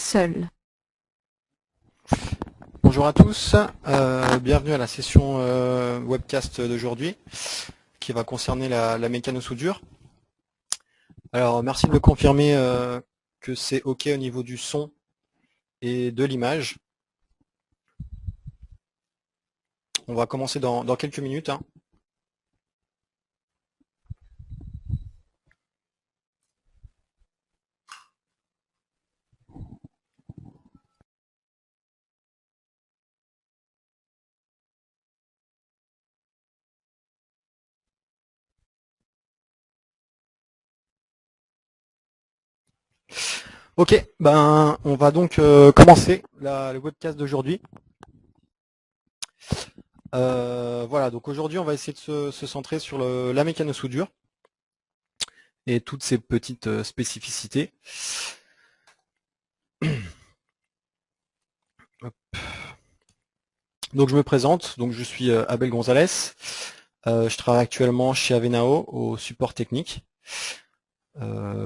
seul. Bonjour à tous, bienvenue à la session webcast d'aujourd'hui qui va concerner la mécano-soudure. Alors merci de me confirmer que c'est OK au niveau du son et de l'image. On va commencer dans quelques minutes. Ok, ben on va donc commencer le webcast d'aujourd'hui. Voilà, donc aujourd'hui on va essayer de se centrer sur la mécano-soudure et toutes ces petites spécificités. Hop. Donc je me présente, donc je suis Abel Gonzalez, je travaille actuellement chez Avenao au support technique.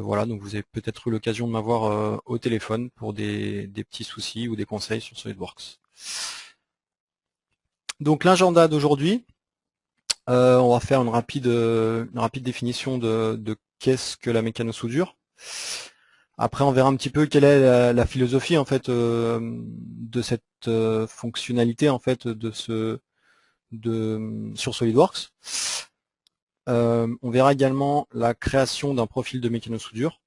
Voilà, donc vous avez peut-être eu l'occasion de m'avoir au téléphone pour des petits soucis ou des conseils sur SolidWorks. Donc l'agenda d'aujourd'hui, on va faire une rapide définition de qu'est-ce que la mécano-soudure. Après, on verra un petit peu quelle est la philosophie en fait de cette fonctionnalité en fait sur SolidWorks. On verra également la création d'un profil de mécano-soudure.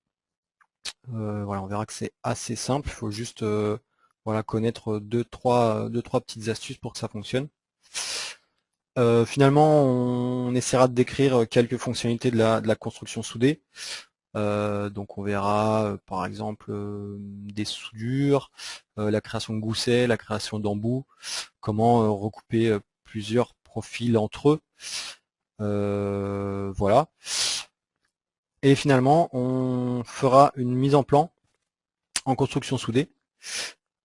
Voilà, on verra que c'est assez simple. Il faut juste voilà, connaître deux, trois petites astuces pour que ça fonctionne. Finalement, on essaiera de décrire quelques fonctionnalités de la construction soudée. Donc on verra par exemple des soudures, la création de goussets, la création d'embouts, comment recouper plusieurs profils entre eux. Voilà. Et finalement, on fera une mise en plan en construction soudée.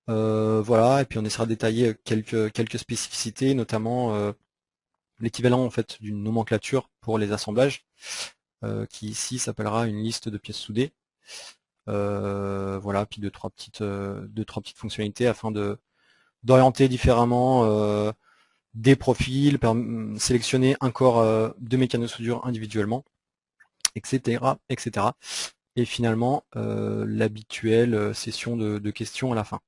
Voilà, et puis on essaiera de détailler quelques spécificités, notamment l'équivalent en fait d'une nomenclature pour les assemblages, qui ici s'appellera une liste de pièces soudées. Voilà, puis deux trois petites fonctionnalités afin d'orienter différemment des profils, sélectionner un corps de mécano-soudure individuellement, etc., etc. Et finalement l'habituelle session de questions à la fin.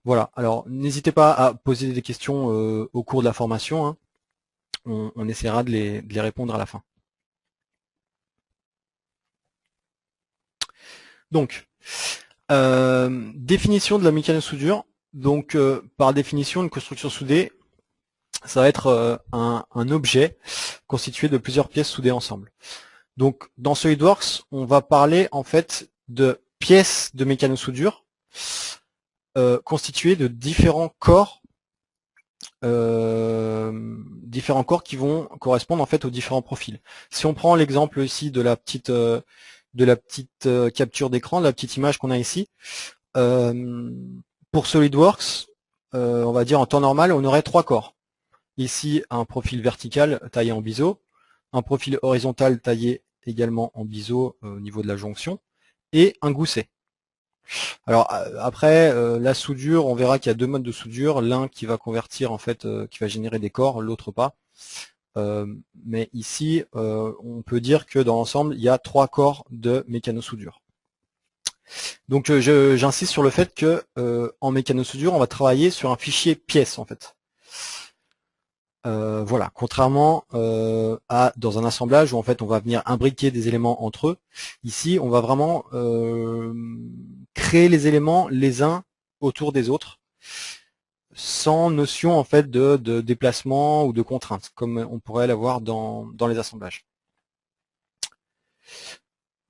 Voilà, alors n'hésitez pas à poser des questions au cours de la formation, hein. On essaiera de les répondre à la fin. Donc, définition de la mécano-soudure. Donc, par définition, une construction soudée, ça va être un objet constitué de plusieurs pièces soudées ensemble. Donc, dans SolidWorks, on va parler en fait de pièces de mécano-soudure constituées de différents corps qui vont correspondre en fait aux différents profils. Si on prend l'exemple ici de la petite capture d'écran, de la petite image qu'on a ici, pour SolidWorks, on va dire en temps normal, on aurait trois corps. Ici, un profil vertical taillé en biseau, un profil horizontal taillé également en biseau au niveau de la jonction, et un gousset. Alors après, la soudure, on verra qu'il y a deux modes de soudure, l'un qui va convertir en fait, qui va générer des corps, l'autre pas. Mais ici, on peut dire que dans l'ensemble, il y a trois corps de mécano-soudure. Donc j'insiste sur le fait que en mécano-soudure, on va travailler sur un fichier pièce en fait. Voilà, contrairement à dans un assemblage où en fait on va venir imbriquer des éléments entre eux. Ici, on va vraiment créer les éléments les uns autour des autres, sans notion en fait de déplacement ou de contrainte, comme on pourrait l'avoir dans les assemblages.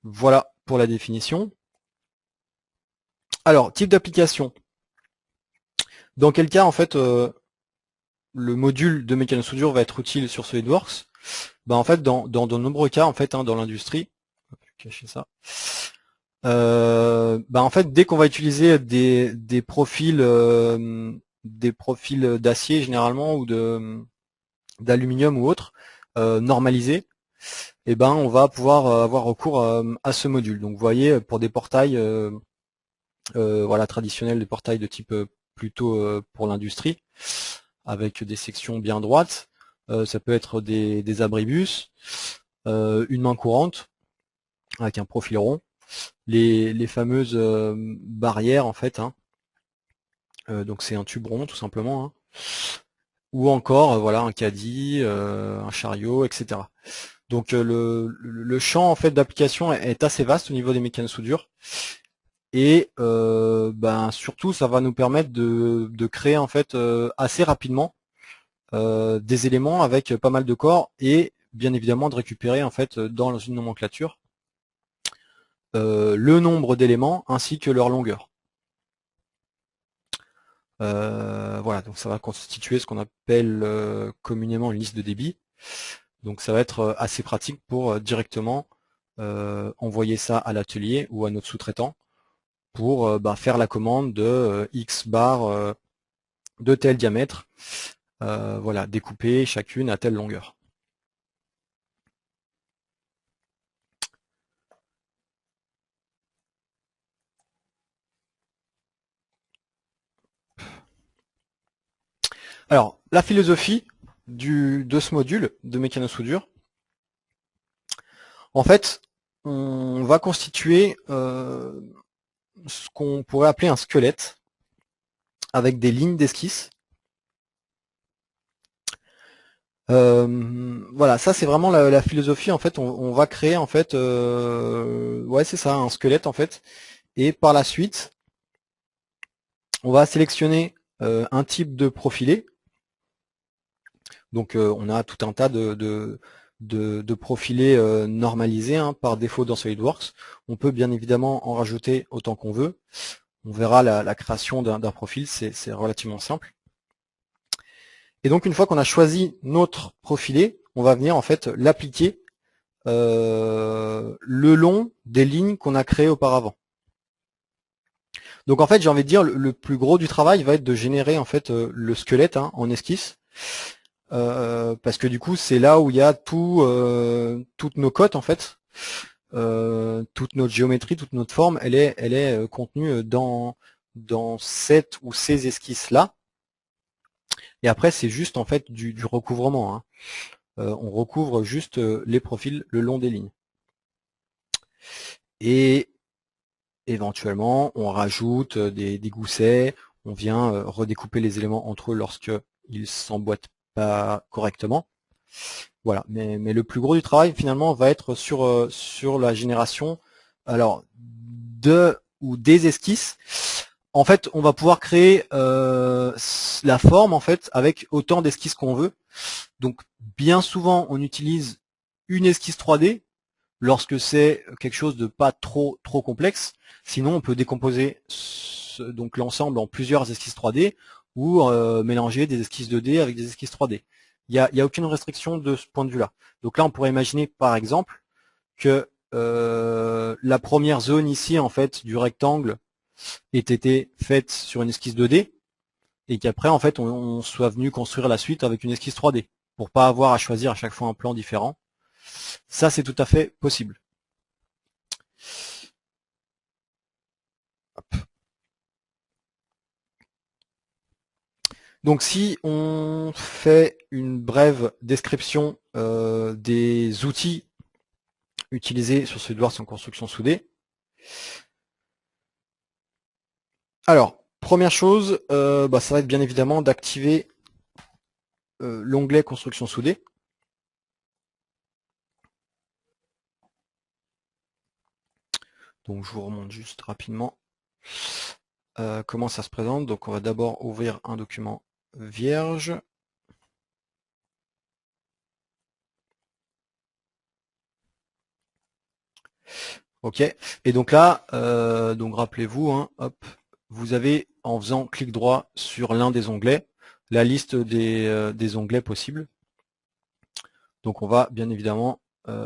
Voilà pour la définition. Alors, type d'application. Dans quel cas en fait le module de mécano-soudure va être utile sur SolidWorks? En fait, dans de nombreux cas, en fait, dans l'industrie, on va cacher ça. En fait, dès qu'on va utiliser des profils d'acier généralement ou d'aluminium ou autre normalisés, on va pouvoir avoir recours à ce module. Donc, vous voyez, pour des portails voilà, traditionnel, des portails de type plutôt pour l'industrie, avec des sections bien droites. Ça peut être des abribus, une main courante avec un profil rond, les fameuses barrières en fait, hein. Donc c'est un tube rond tout simplement, hein. Ou encore voilà un caddie, un chariot, etc. Donc le champ en fait d'application est assez vaste au niveau des mécanosoudures. Et ben, surtout, ça va nous permettre de créer en fait assez rapidement des éléments avec pas mal de corps et bien évidemment de récupérer en fait dans une nomenclature le nombre d'éléments ainsi que leur longueur. Voilà, donc ça va constituer ce qu'on appelle communément une liste de débit. Donc ça va être assez pratique pour directement envoyer ça à l'atelier ou à notre sous-traitant pour bah, faire la commande de X barres de tel diamètre, voilà, découpées chacune à telle longueur. Alors, la philosophie de ce module de mécanosoudure, en fait, on va constituer ce qu'on pourrait appeler un squelette avec des lignes d'esquisse. Voilà, ça c'est vraiment la philosophie. En fait, on va créer en fait, ouais c'est ça, un squelette en fait. Et par la suite, on va sélectionner un type de profilé. Donc on a tout un tas de profilés normalisés hein, par défaut dans SolidWorks. On peut bien évidemment en rajouter autant qu'on veut. On verra la création d'un profil, c'est relativement simple. Et donc une fois qu'on a choisi notre profilé, on va venir en fait l'appliquer le long des lignes qu'on a créées auparavant. Donc en fait j'ai envie de dire le plus gros du travail va être de générer en fait le squelette hein, en esquisse. Parce que du coup c'est là où il y a toutes nos cotes en fait, toute notre géométrie, toute notre forme, elle est contenue dans cette ou ces esquisses là. Et après c'est juste en fait du recouvrement, hein. On recouvre juste les profils le long des lignes. Et éventuellement on rajoute des goussets, on vient redécouper les éléments entre eux lorsque ils s'emboîtent pas correctement. Voilà, mais le plus gros du travail finalement va être sur la génération alors de ou des esquisses. En fait, on va pouvoir créer la forme en fait avec autant d'esquisses qu'on veut. Donc bien souvent on utilise une esquisse 3D lorsque c'est quelque chose de pas trop complexe. Sinon on peut décomposer donc l'ensemble en plusieurs esquisses 3D ou mélanger des esquisses 2D avec des esquisses 3D. Il y a aucune restriction de ce point de vue-là. Donc là, on pourrait imaginer, par exemple, que la première zone ici, en fait, du rectangle ait été faite sur une esquisse 2D et qu'après, en fait, on soit venu construire la suite avec une esquisse 3D pour pas avoir à choisir à chaque fois un plan différent. Ça, c'est tout à fait possible. Donc si on fait une brève description des outils utilisés sur SolidWorks en construction soudée. Alors, première chose, bah, ça va être bien évidemment d'activer l'onglet construction soudée. Donc je vous remonte juste rapidement comment ça se présente. Donc on va d'abord ouvrir un document vierge. Ok. Et donc là, donc rappelez-vous, hein, hop, vous avez en faisant clic droit sur l'un des onglets, la liste des onglets possibles. Donc on va bien évidemment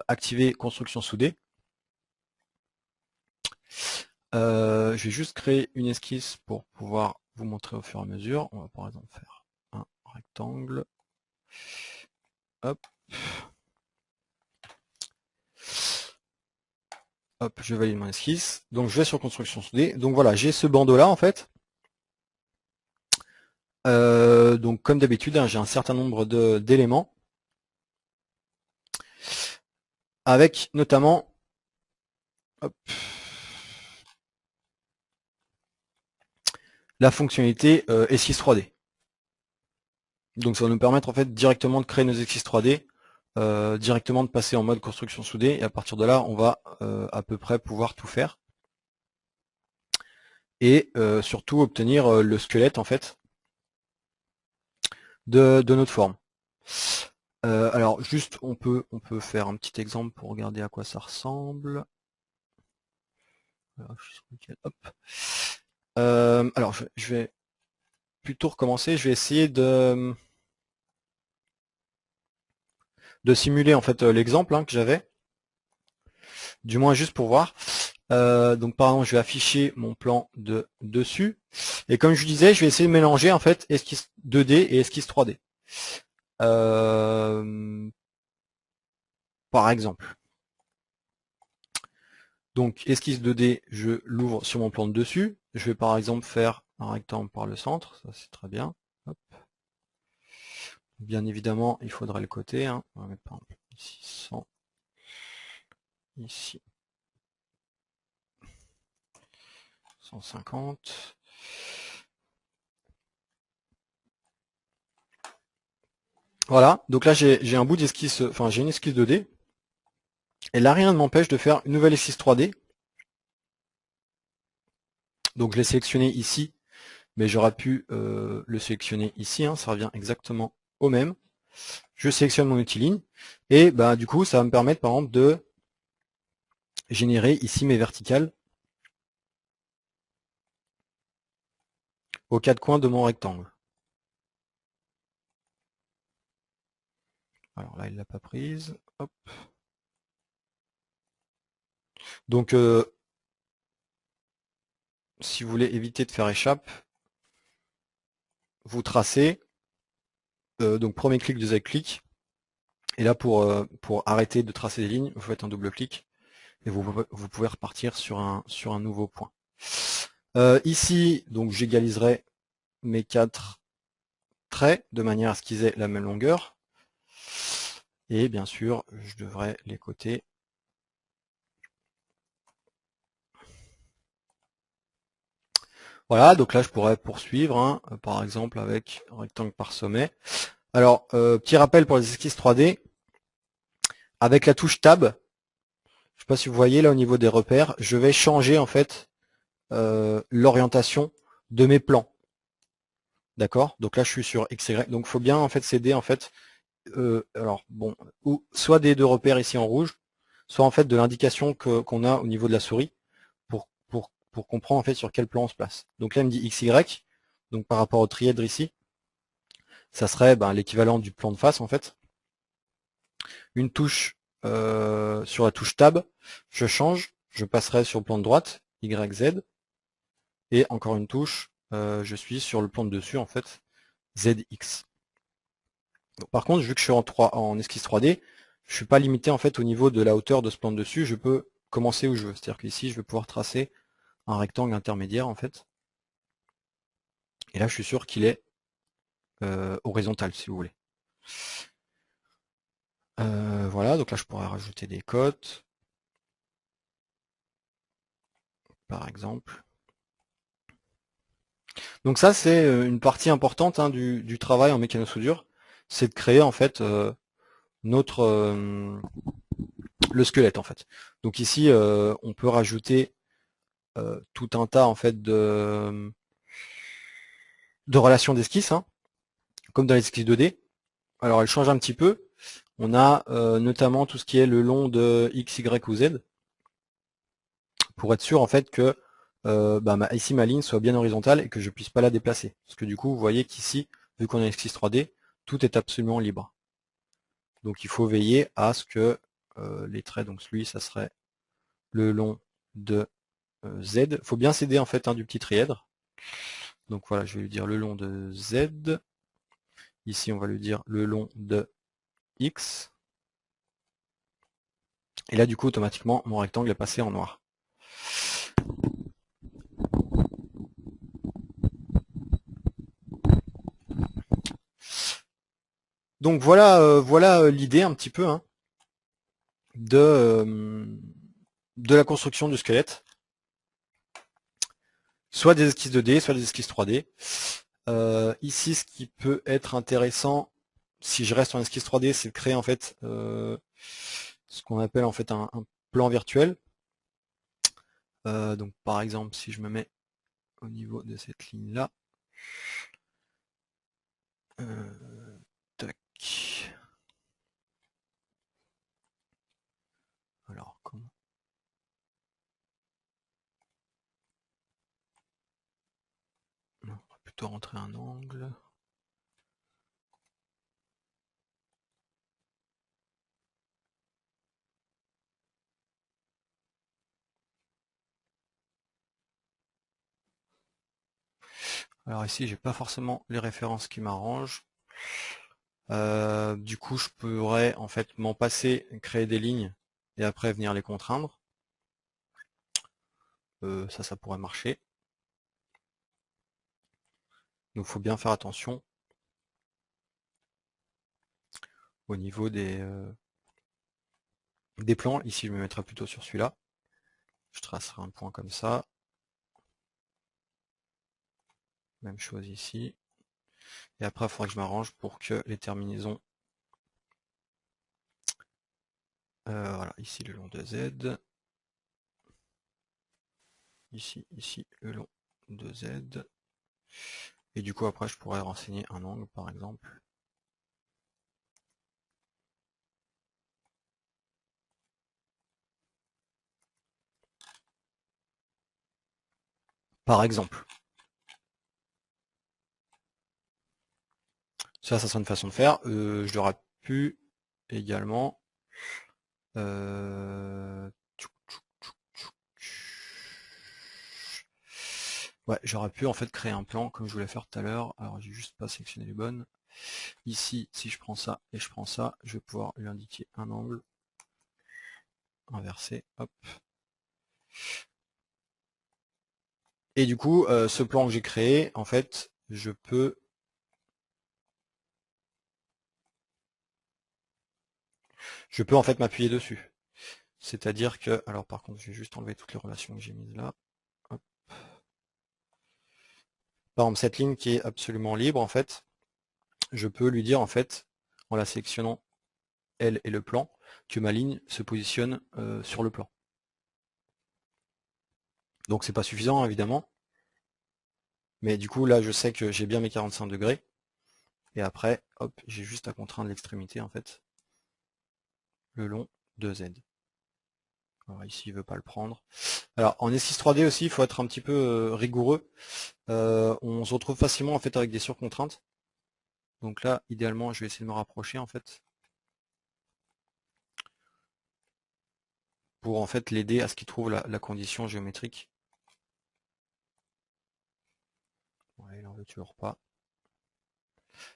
activer construction soudée. Je vais juste créer une esquisse pour pouvoir vous montrer au fur et à mesure. On va par exemple faire un rectangle. Hop. Hop, je valide mon esquisse. Donc je vais sur construction soudée. Donc voilà, j'ai ce bandeau là en fait. Donc comme d'habitude, hein, j'ai un certain nombre d'éléments. Avec notamment hop, la fonctionnalité esquisse 3D. Donc ça va nous permettre en fait directement de créer nos esquisses 3D, directement de passer en mode construction soudée, et à partir de là, on va à peu près pouvoir tout faire. Et surtout obtenir le squelette en fait de notre forme. Alors juste on peut faire un petit exemple pour regarder à quoi ça ressemble. Hop. Alors je vais plutôt recommencer, je vais essayer de simuler en fait l'exemple que j'avais, du moins juste pour voir. Donc par exemple je vais afficher mon plan de dessus, et comme je disais, je vais essayer de mélanger en fait esquisse 2D et esquisse 3D. Par exemple, donc esquisse 2D, je l'ouvre sur mon plan de dessus, je vais par exemple faire un rectangle par le centre, ça c'est très bien. Hop. Bien évidemment il faudrait le côté, on va mettre par exemple ici 100, ici 150. Voilà, donc là j'ai un bout d'esquisse, enfin j'ai une esquisse 2D, et là rien ne m'empêche de faire une nouvelle esquisse 3D. Donc je l'ai sélectionné ici, mais j'aurais pu le sélectionner ici, ça revient exactement au même. Je sélectionne mon outil-ligne, et bah, du coup ça va me permettre par exemple de générer ici mes verticales aux quatre coins de mon rectangle. Alors là il l'a pas prise. Hop. Donc si vous voulez éviter de faire échappe, vous tracez, donc premier clic, deuxième clic, et là pour arrêter de tracer des lignes, vous faites un double clic, et vous pouvez repartir sur un nouveau point. Ici, donc j'égaliserai mes 4 traits de manière à ce qu'ils aient la même longueur. Et bien sûr, je devrais les coter. Voilà, donc là je pourrais poursuivre, par exemple avec un rectangle par sommet. Alors, petit rappel pour les esquisses 3D, avec la touche Tab, je ne sais pas si vous voyez là au niveau des repères, je vais changer en fait l'orientation de mes plans. D'accord? Donc là je suis sur X, Y, donc il faut bien en fait s'aider en fait, alors bon, ou soit des deux repères ici en rouge, soit en fait de l'indication qu'on a au niveau de la souris pour comprendre en fait sur quel plan on se place. Donc là il me dit XY, donc par rapport au trièdre ici, ça serait l'équivalent du plan de face en fait. Une touche sur la touche Tab, je change, je passerai sur le plan de droite, YZ, et encore une touche, je suis sur le plan de dessus en fait, ZX. Donc, par contre, vu que je suis en esquisse 3D, je ne suis pas limité en fait au niveau de la hauteur de ce plan de dessus, je peux commencer où je veux. C'est-à-dire qu'ici, je vais pouvoir tracer un rectangle intermédiaire en fait. Et là, je suis sûr qu'il est horizontal, si vous voulez. Voilà, donc là, je pourrais rajouter des cotes, par exemple. Donc ça, c'est une partie importante du travail en mécano-soudure, c'est de créer en fait le squelette en fait. Donc ici, on peut rajouter tout un tas en fait de relations d'esquisse, comme dans les esquisses 2D. Alors elle change un petit peu. On a notamment tout ce qui est le long de X, Y ou Z, pour être sûr en fait que ici ma ligne soit bien horizontale et que je ne puisse pas la déplacer. Parce que du coup, vous voyez qu'ici, vu qu'on a une esquisse 3D, tout est absolument libre. Donc il faut veiller à ce que les traits, donc celui, ça serait le long de Z. Il faut bien s'aider en fait du petit trièdre. Donc voilà, je vais lui dire le long de Z. Ici, on va lui dire le long de X. Et là, du coup, automatiquement, mon rectangle est passé en noir. Donc voilà l'idée un petit peu hein, de la construction du squelette. Soit des esquisses 2D, soit des esquisses 3D. Ici, ce qui peut être intéressant, si je reste en esquisse 3D, c'est de créer en fait ce qu'on appelle en fait un plan virtuel. Donc par exemple, si je me mets au niveau de cette ligne-là, tac. Alors comment? Non, on va plutôt rentrer un angle. Alors ici, j'ai pas forcément les références qui m'arrangent. Du coup, je pourrais en fait m'en passer, créer des lignes et après venir les contraindre. Ça pourrait marcher. Donc, il faut bien faire attention au niveau des plans. Ici, je me mettrai plutôt sur celui-là. Je tracerai un point comme ça. Même chose ici. Et après, il faudra que je m'arrange pour que les terminaisons, voilà, ici le long de Z, ici le long de Z, et du coup après je pourrais renseigner un angle par exemple. Par exemple. Ça serait une façon de faire. Je l'aurais pu également ouais, j'aurais pu en fait créer un plan comme je voulais faire tout à l'heure. Alors j'ai juste pas sélectionné les bonnes. Ici, si je prends ça et je prends ça, je vais pouvoir lui indiquer un angle inversé. Hop. Et du coup, ce plan que j'ai créé, en fait, je peux en fait m'appuyer dessus. C'est-à-dire que, alors par contre, je vais juste enlever toutes les relations que j'ai mises là. Hop. Par exemple, cette ligne qui est absolument libre, en fait, je peux lui dire, en fait, en la sélectionnant, elle et le plan, que ma ligne se positionne sur le plan. Donc c'est pas suffisant, évidemment. Mais du coup, là, je sais que j'ai bien mes 45 degrés. Et après, hop, j'ai juste à contraindre l'extrémité, en fait, le long de Z. Alors ici, il veut pas le prendre. Alors, en esquisse 3D aussi, il faut être un petit peu rigoureux. On se retrouve facilement, en fait, avec des surcontraintes. Donc là, idéalement, je vais essayer de me rapprocher, en fait, pour, en fait, l'aider à ce qu'il trouve la condition géométrique. Ouais, il en veut toujours pas.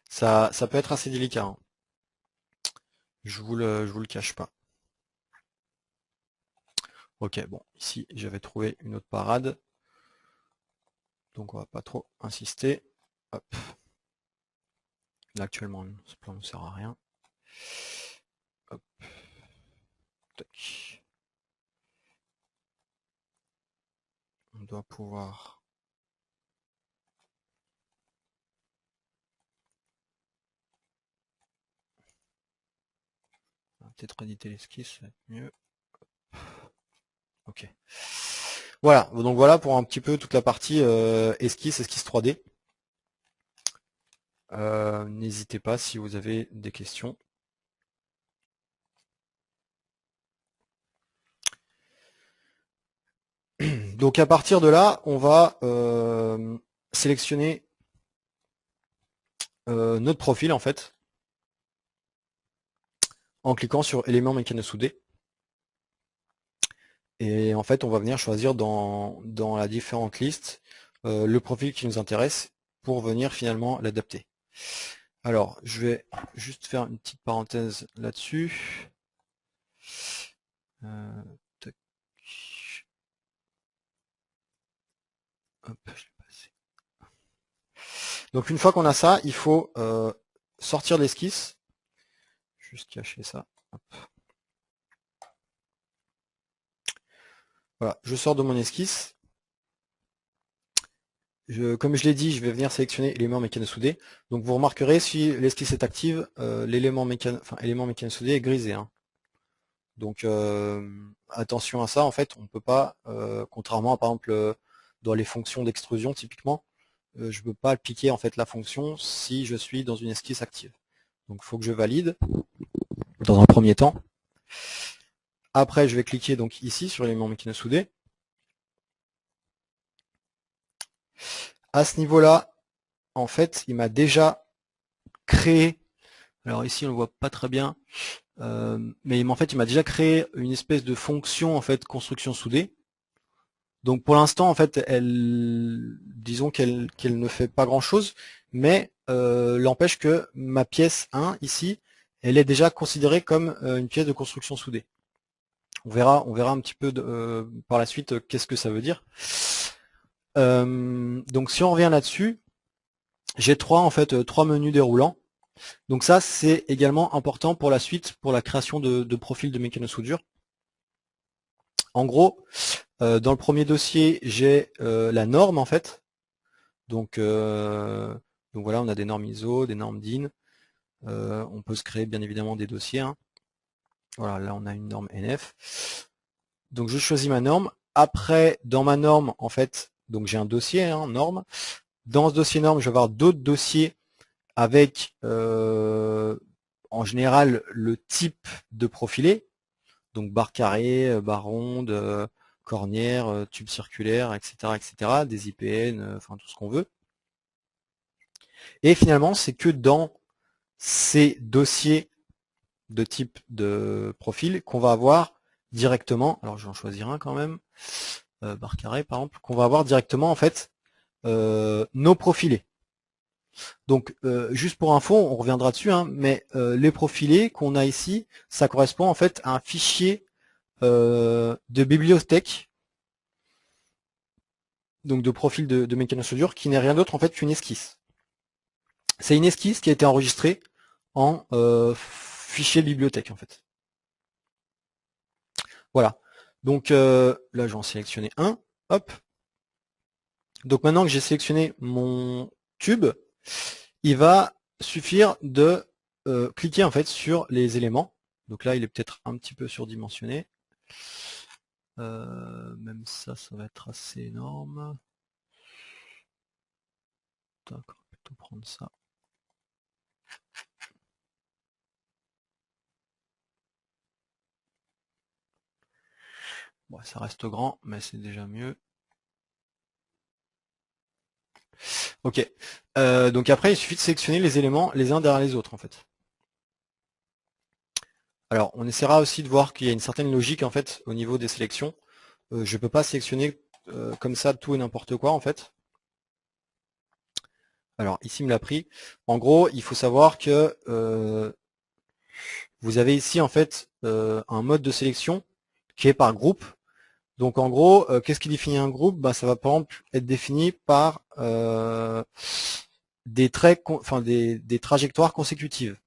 Ça peut être assez délicat, hein. Je vous le cache pas. Ok, bon, ici j'avais trouvé une autre parade. Donc on va pas trop insister. Hop. Là actuellement ce plan ne sert à rien. Hop. Tac. On doit pouvoir peut-être éditer l'esquisse, ça va être mieux. Ok. Voilà, donc voilà pour un petit peu toute la partie esquisse 3D. N'hésitez pas si vous avez des questions. Donc à partir de là, on va sélectionner notre profil en fait, en cliquant sur éléments mécano-soudés. Et en fait, on va venir choisir dans la différente liste le profil qui nous intéresse pour venir finalement l'adapter. Alors, je vais juste faire une petite parenthèse là-dessus. Tac. Hop, je l'ai passé. Donc une fois qu'on a ça, il faut sortir l'esquisse. Juste cacher ça. Hop. Voilà, je sors de mon esquisse. Comme je l'ai dit, je vais venir sélectionner élément mécano-soudé. Donc vous remarquerez, si l'esquisse est active, l'élément mécano-soudé est grisé. Hein. Donc attention à ça, en fait, on peut pas, contrairement à par exemple dans les fonctions d'extrusion typiquement, je ne peux pas appliquer en fait la fonction si je suis dans une esquisse active. Donc il faut que je valide dans un premier temps. Après, je vais cliquer donc ici sur l'élément mécano-soudé. À ce niveau-là, en fait, il m'a déjà créé, alors ici on le voit pas très bien, mais en fait il m'a déjà créé une espèce de fonction en fait construction soudée. Donc pour l'instant en fait disons qu'elle ne fait pas grand chose, mais l'empêche que ma pièce 1 ici, elle est déjà considérée comme une pièce de construction soudée. On verra un petit peu par la suite qu'est-ce que ça veut dire. Donc si on revient là-dessus, j'ai trois menus déroulants. Donc ça c'est également important pour la suite, pour la création de profils de mécano-soudure. En gros, dans le premier dossier, j'ai la norme en fait. Donc voilà, on a des normes ISO, des normes DIN. On peut se créer bien évidemment des dossiers. Hein. Voilà, là on a une norme NF. Donc je choisis ma norme. Après, dans ma norme, en fait, donc j'ai un dossier, hein, norme. Dans ce dossier norme, je vais avoir d'autres dossiers avec en général le type de profilé. Donc barre carrée, barre ronde, cornière, tube circulaire, etc., etc., des IPN, enfin tout ce qu'on veut. Et finalement, c'est que dans ces dossiers de type de profil qu'on va avoir directement, alors je vais en choisir un quand même, barre carrée par exemple, qu'on va avoir directement en fait nos profilés. Donc juste pour info, on reviendra dessus, hein, mais les profilés qu'on a ici, ça correspond en fait à un fichier de bibliothèque, donc de profil de mécanosoudure, qui n'est rien d'autre en fait qu'une esquisse. C'est une esquisse qui a été enregistrée en fichier de bibliothèque en fait. Voilà. Donc là, je vais en sélectionner un. Hop. Donc maintenant que j'ai sélectionné mon tube, il va suffire de cliquer en fait sur les éléments. Donc là, il est peut-être un petit peu surdimensionné. Même ça, ça va être assez énorme. Donc, on va plutôt prendre ça. Bon, ça reste grand, mais c'est déjà mieux. Ok. Donc après, il suffit de sélectionner les éléments les uns derrière les autres, en fait. Alors, on essaiera aussi de voir qu'il y a une certaine logique, en fait, au niveau des sélections. Je ne peux pas sélectionner comme ça tout et n'importe quoi, en fait. Alors, ici, il me l'a pris. En gros, il faut savoir que vous avez ici, en fait, un mode de sélection qui est par groupe. Donc en gros, qu'est-ce qui définit un groupe? Bah, ça va par exemple être défini par des traits, enfin des trajectoires consécutives.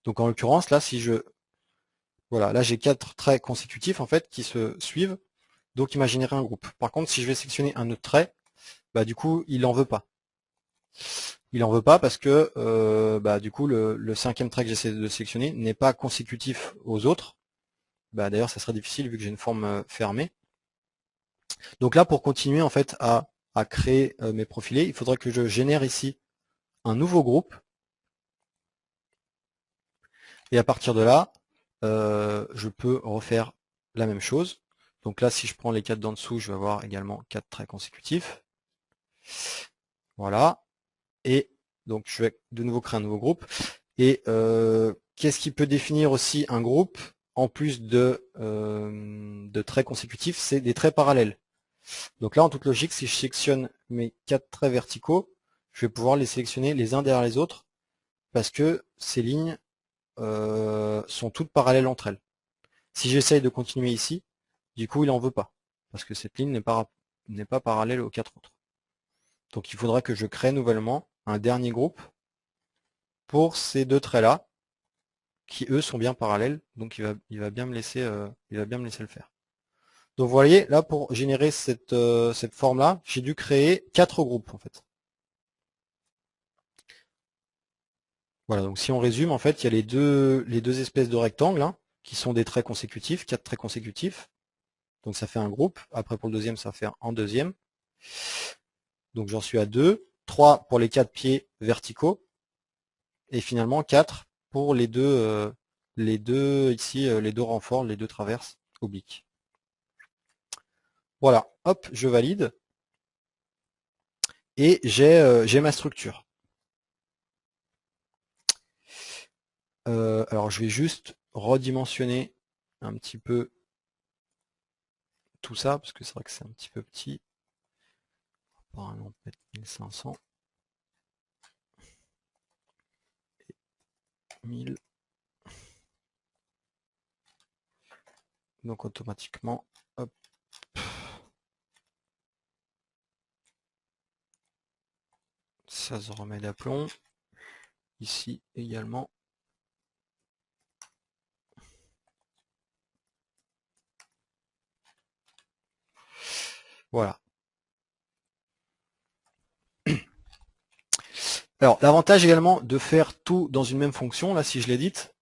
Donc en l'occurrence, là, si je voilà, là j'ai 4 traits consécutifs en fait qui se suivent, donc il m'a généré un groupe. Par contre, si je vais sélectionner un autre trait, bah du coup, il en veut pas. Il en veut pas parce que bah, du coup le cinquième trait que j'essaie de sélectionner n'est pas consécutif aux autres. Bah, d'ailleurs, ça serait difficile vu que j'ai une forme fermée. Donc là, pour continuer en fait à créer mes profilés, il faudrait que je génère ici un nouveau groupe. Et à partir de là, je peux refaire la même chose. Donc là, si je prends les 4 d'en dessous, je vais avoir également 4 traits consécutifs. Voilà. Et donc je vais de nouveau créer un nouveau groupe. Et qu'est-ce qui peut définir aussi un groupe en plus de traits consécutifs? C'est des traits parallèles. Donc là, en toute logique, si je sélectionne mes 4 traits verticaux, je vais pouvoir les sélectionner les uns derrière les autres parce que ces lignes sont toutes parallèles entre elles. Si j'essaye de continuer ici, du coup, il n'en veut pas, parce que cette ligne n'est pas parallèle aux 4 autres. Donc il faudra que je crée nouvellement un dernier groupe pour ces deux traits-là, qui eux sont bien parallèles, donc il va bien me laisser le faire. Donc vous voyez, là pour générer cette forme-là, j'ai dû créer 4 groupes en fait. Voilà, donc si on résume, en fait, il y a les deux espèces de rectangles, hein, qui sont des traits consécutifs, 4 traits consécutifs. Donc ça fait un groupe. Après pour le deuxième, ça fait un deuxième. Donc j'en suis à 2. 3 pour les 4 pieds verticaux. Et finalement 4 pour les deux ici, les deux renforts, les deux traverses obliques. Voilà, hop, je valide. Et j'ai ma structure. Alors je vais juste redimensionner un petit peu tout ça, parce que c'est vrai que c'est un petit peu petit. Par exemple, mettre 1500. 1000. Donc automatiquement, hop. Ça se remet d'aplomb. Ici également. Voilà. Alors l'avantage également de faire tout dans une même fonction, là si je l'édite,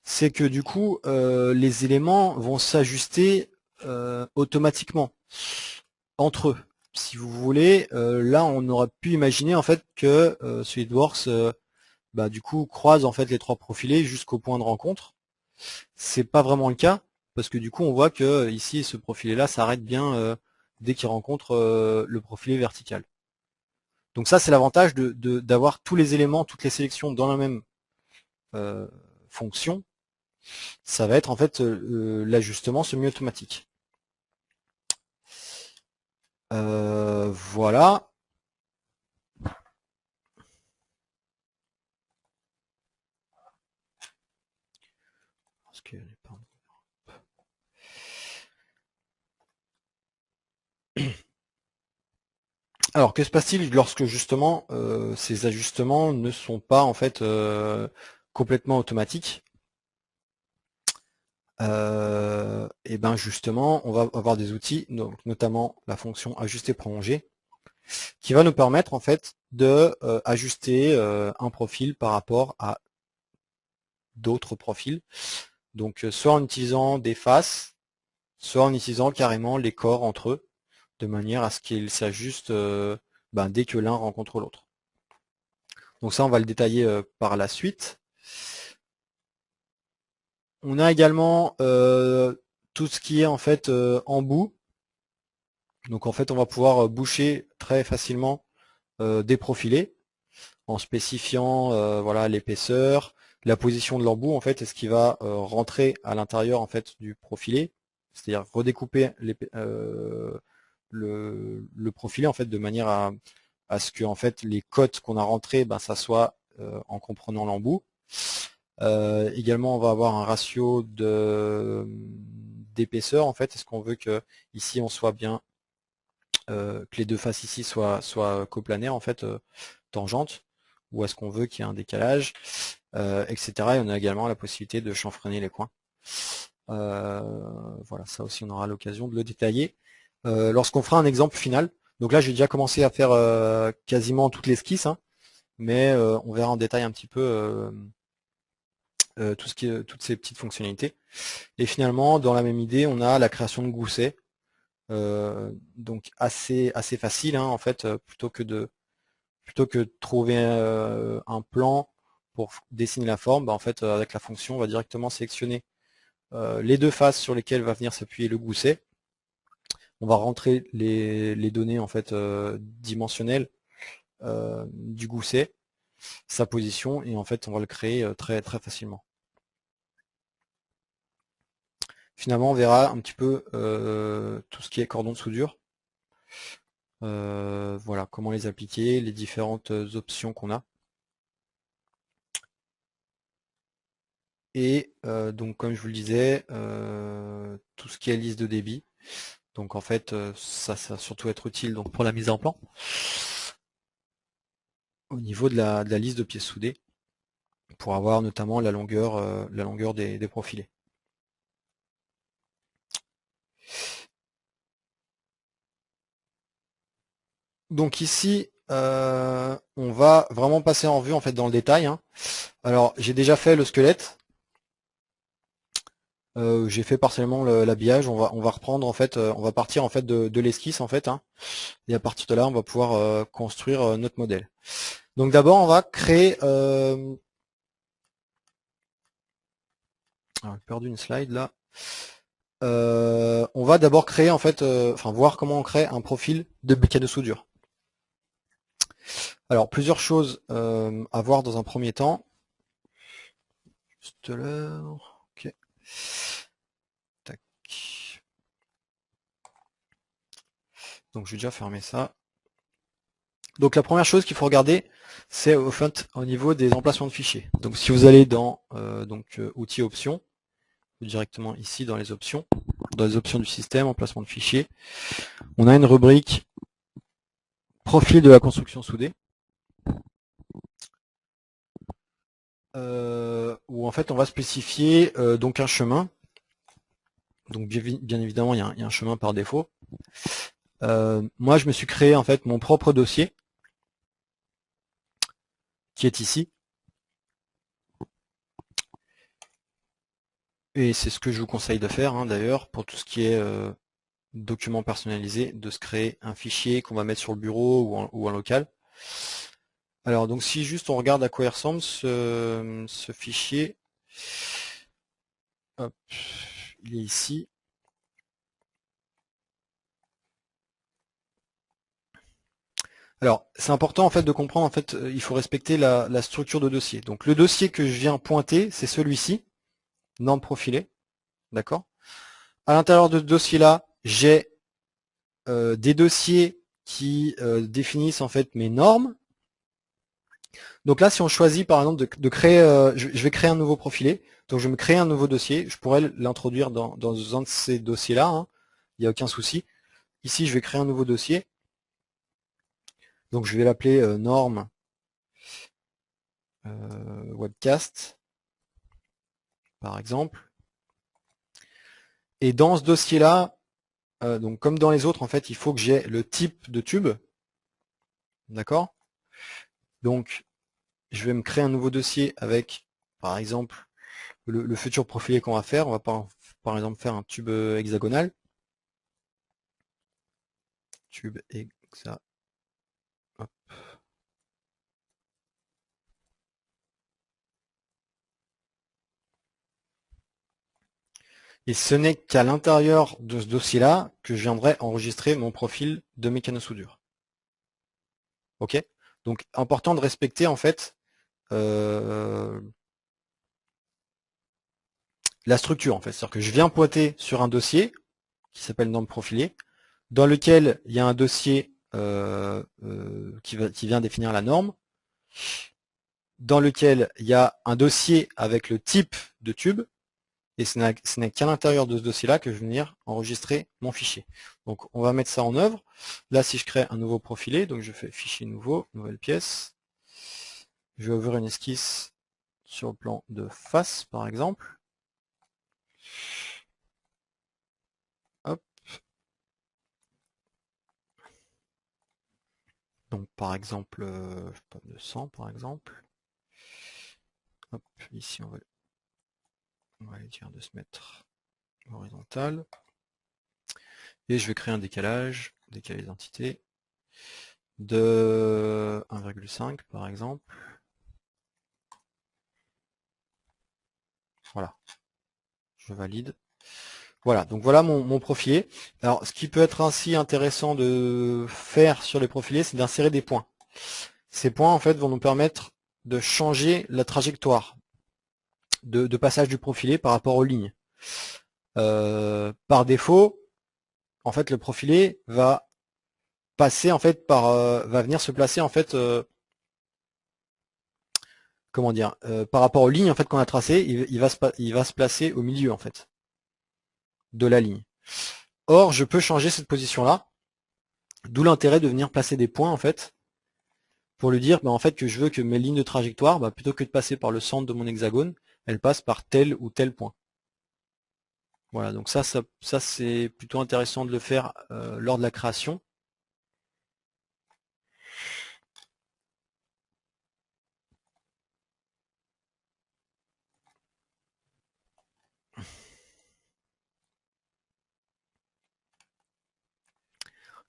c'est que du coup les éléments vont s'ajuster automatiquement entre eux. Si vous voulez, là on aurait pu imaginer en fait que SolidWorks du coup croise en fait les trois profilés jusqu'au point de rencontre. C'est pas vraiment le cas, parce que du coup on voit que ici ce profilé là s'arrête bien dès qu'il rencontre le profilé vertical. Donc ça c'est l'avantage d'avoir tous les éléments, toutes les sélections dans la même fonction. Ça va être en fait l'ajustement semi-automatique. Voilà. Alors que se passe-t-il lorsque justement ces ajustements ne sont pas en fait complètement automatiques? Et ben justement, on va avoir des outils, donc notamment la fonction ajuster prolonger, qui va nous permettre en fait de ajuster un profil par rapport à d'autres profils. Donc soit en utilisant des faces, soit en utilisant carrément les corps entre eux, de manière à ce qu'ils s'ajustent dès que l'un rencontre l'autre. Donc ça, on va le détailler par la suite. On a également tout ce qui est en fait embout. Donc en fait, on va pouvoir boucher très facilement des profilés en spécifiant voilà l'épaisseur, la position de l'embout en fait, est-ce qu'il va rentrer à l'intérieur en fait du profilé, c'est-à-dire redécouper le profilé en fait de manière à ce que en fait les cotes qu'on a rentrées, ça soit en comprenant l'embout. Également, on va avoir un ratio d'épaisseur en fait. Est-ce qu'on veut que ici on soit bien que les deux faces ici soient coplanaires en fait, tangentes, ou est-ce qu'on veut qu'il y ait un décalage, etc. Et on a également la possibilité de chanfreiner les coins. Voilà, ça aussi on aura l'occasion de le détailler lorsqu'on fera un exemple final. Donc là j'ai déjà commencé à faire quasiment toute l'esquisse, hein, mais on verra en détail un petit peu tout ce qui est, toutes ces petites fonctionnalités. Et finalement, dans la même idée, on a la création de goussets. Donc assez facile, hein, en fait, plutôt que de trouver un plan pour dessiner la forme, en fait avec la fonction on va directement sélectionner les deux faces sur lesquelles va venir s'appuyer le gousset. On va rentrer les données en fait dimensionnelles du gousset, sa position, et en fait on va le créer très facilement. Finalement on verra un petit peu tout ce qui est cordon de soudure. Voilà, comment les appliquer, les différentes options qu'on a. Et donc comme je vous le disais, tout ce qui est liste de débit. Donc en fait, ça va surtout être utile donc pour la mise en plan au niveau de la liste de pièces soudées, pour avoir notamment la longueur des profilés. Donc ici, on va vraiment passer en revue en fait dans le détail, hein. Alors j'ai déjà fait le squelette, j'ai fait partiellement l'habillage. On va reprendre en fait, on va partir en fait de l'esquisse en fait, hein. Et à partir de là, on va pouvoir construire notre modèle. Donc d'abord, on va créer. Alors, j'ai perdu une slide là. On va d'abord créer en fait, enfin voir comment on crée un profil de mécano soudure. Alors plusieurs choses à voir dans un premier temps. Juste là, ok. Tac. Donc j'ai déjà fermé ça. Donc la première chose qu'il faut regarder, c'est au niveau des emplacements de fichiers. Donc si vous allez dans outils options, directement ici dans les options du système, emplacement de fichiers, on a une rubrique profil de la construction soudée, où en fait on va spécifier donc un chemin. Donc bien évidemment il y a un chemin par défaut. Moi je me suis créé en fait mon propre dossier qui est ici. Et c'est ce que je vous conseille de faire hein, d'ailleurs pour tout ce qui est document personnalisé, de se créer un fichier qu'on va mettre sur le bureau ou en local. Alors donc si juste on regarde à quoi il ressemble ce fichier, hop, il est ici. Alors c'est important en fait de comprendre en fait il faut respecter la structure de dossier. Donc le dossier que je viens pointer, c'est celui-ci, norme profilée, d'accord. À l'intérieur de ce dossier-là, j'ai des dossiers qui définissent en fait mes normes. Donc là, si on choisit par exemple de créer, je vais créer un nouveau profilé, donc je vais me créer un nouveau dossier, je pourrais l'introduire dans un de ces dossiers-là, hein. Il n'y a aucun souci. Ici, je vais créer un nouveau dossier, donc je vais l'appeler norme webcast, par exemple. Et dans ce dossier-là, donc comme dans les autres, en fait, il faut que j'ai le type de tube, d'accord. Donc, je vais me créer un nouveau dossier avec, par exemple, le futur profilé qu'on va faire. On va par exemple faire un tube hexagonal. Tube hexa. Hop. Et ce n'est qu'à l'intérieur de ce dossier-là que je viendrai enregistrer mon profil de mécano-soudure. Ok. Donc important de respecter en fait la structure en fait. C'est-à-dire que je viens pointer sur un dossier qui s'appelle norme profilée, dans lequel il y a un dossier qui vient définir la norme, dans lequel il y a un dossier avec le type de tube, et ce n'est qu'à l'intérieur de ce dossier-là que je vais venir enregistrer mon fichier. Donc on va mettre ça en œuvre. Là, si je crée un nouveau profilé, donc je fais fichier nouveau, nouvelle pièce. Je vais ouvrir une esquisse sur le plan de face, par exemple. Hop. Donc par exemple, 200 par exemple. Hop, ici on va aller dire de se mettre horizontal. Et je vais créer un décalage d'identité de 1,5 par exemple. Voilà, je valide. Voilà, donc voilà mon profilé. Alors, ce qui peut être ainsi intéressant de faire sur les profilés, c'est d'insérer des points. Ces points, en fait, vont nous permettre de changer la trajectoire de passage du profilé par rapport aux lignes. Par défaut, en fait, le profilé va passer, en fait, va venir se placer, en fait, comment dire, par rapport aux lignes en fait qu'on a tracées, il va se placer au milieu en fait de la ligne. Or, je peux changer cette position-là, d'où l'intérêt de venir placer des points en fait, pour lui dire en fait que je veux que mes lignes de trajectoire, plutôt que de passer par le centre de mon hexagone, elles passent par tel ou tel point. Voilà, donc ça c'est plutôt intéressant de le faire lors de la création.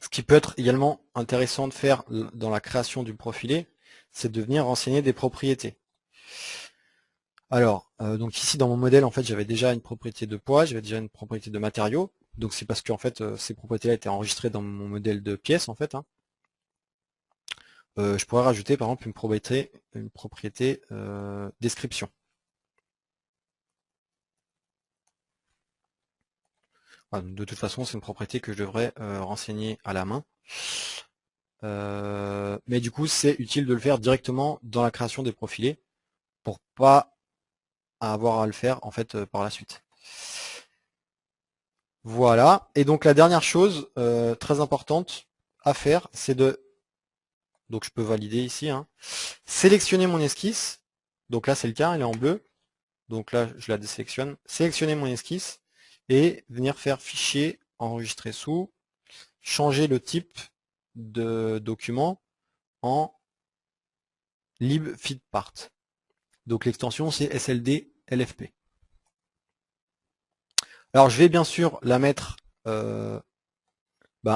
Ce qui peut être également intéressant de faire dans la création du profilé, c'est de venir renseigner des propriétés. Alors, donc ici dans mon modèle, en fait, j'avais déjà une propriété de poids, j'avais déjà une propriété de matériaux. Donc c'est parce que en fait, ces propriétés-là étaient enregistrées dans mon modèle de pièces, en fait. Je pourrais rajouter par exemple une propriété description. Voilà, de toute façon, c'est une propriété que je devrais renseigner à la main. Mais du coup, c'est utile de le faire directement dans la création des profilés pour pas avoir à le faire en fait par la suite. Voilà. Et donc la dernière chose très importante à faire, c'est donc je peux valider ici, sélectionner mon esquisse. Donc là c'est le cas, elle est en bleu. Donc là je la désélectionne. Sélectionner mon esquisse et venir faire fichier, enregistrer sous, changer le type de document en libfeedpart. Donc l'extension c'est SLD LFP. Alors je vais bien sûr la mettre à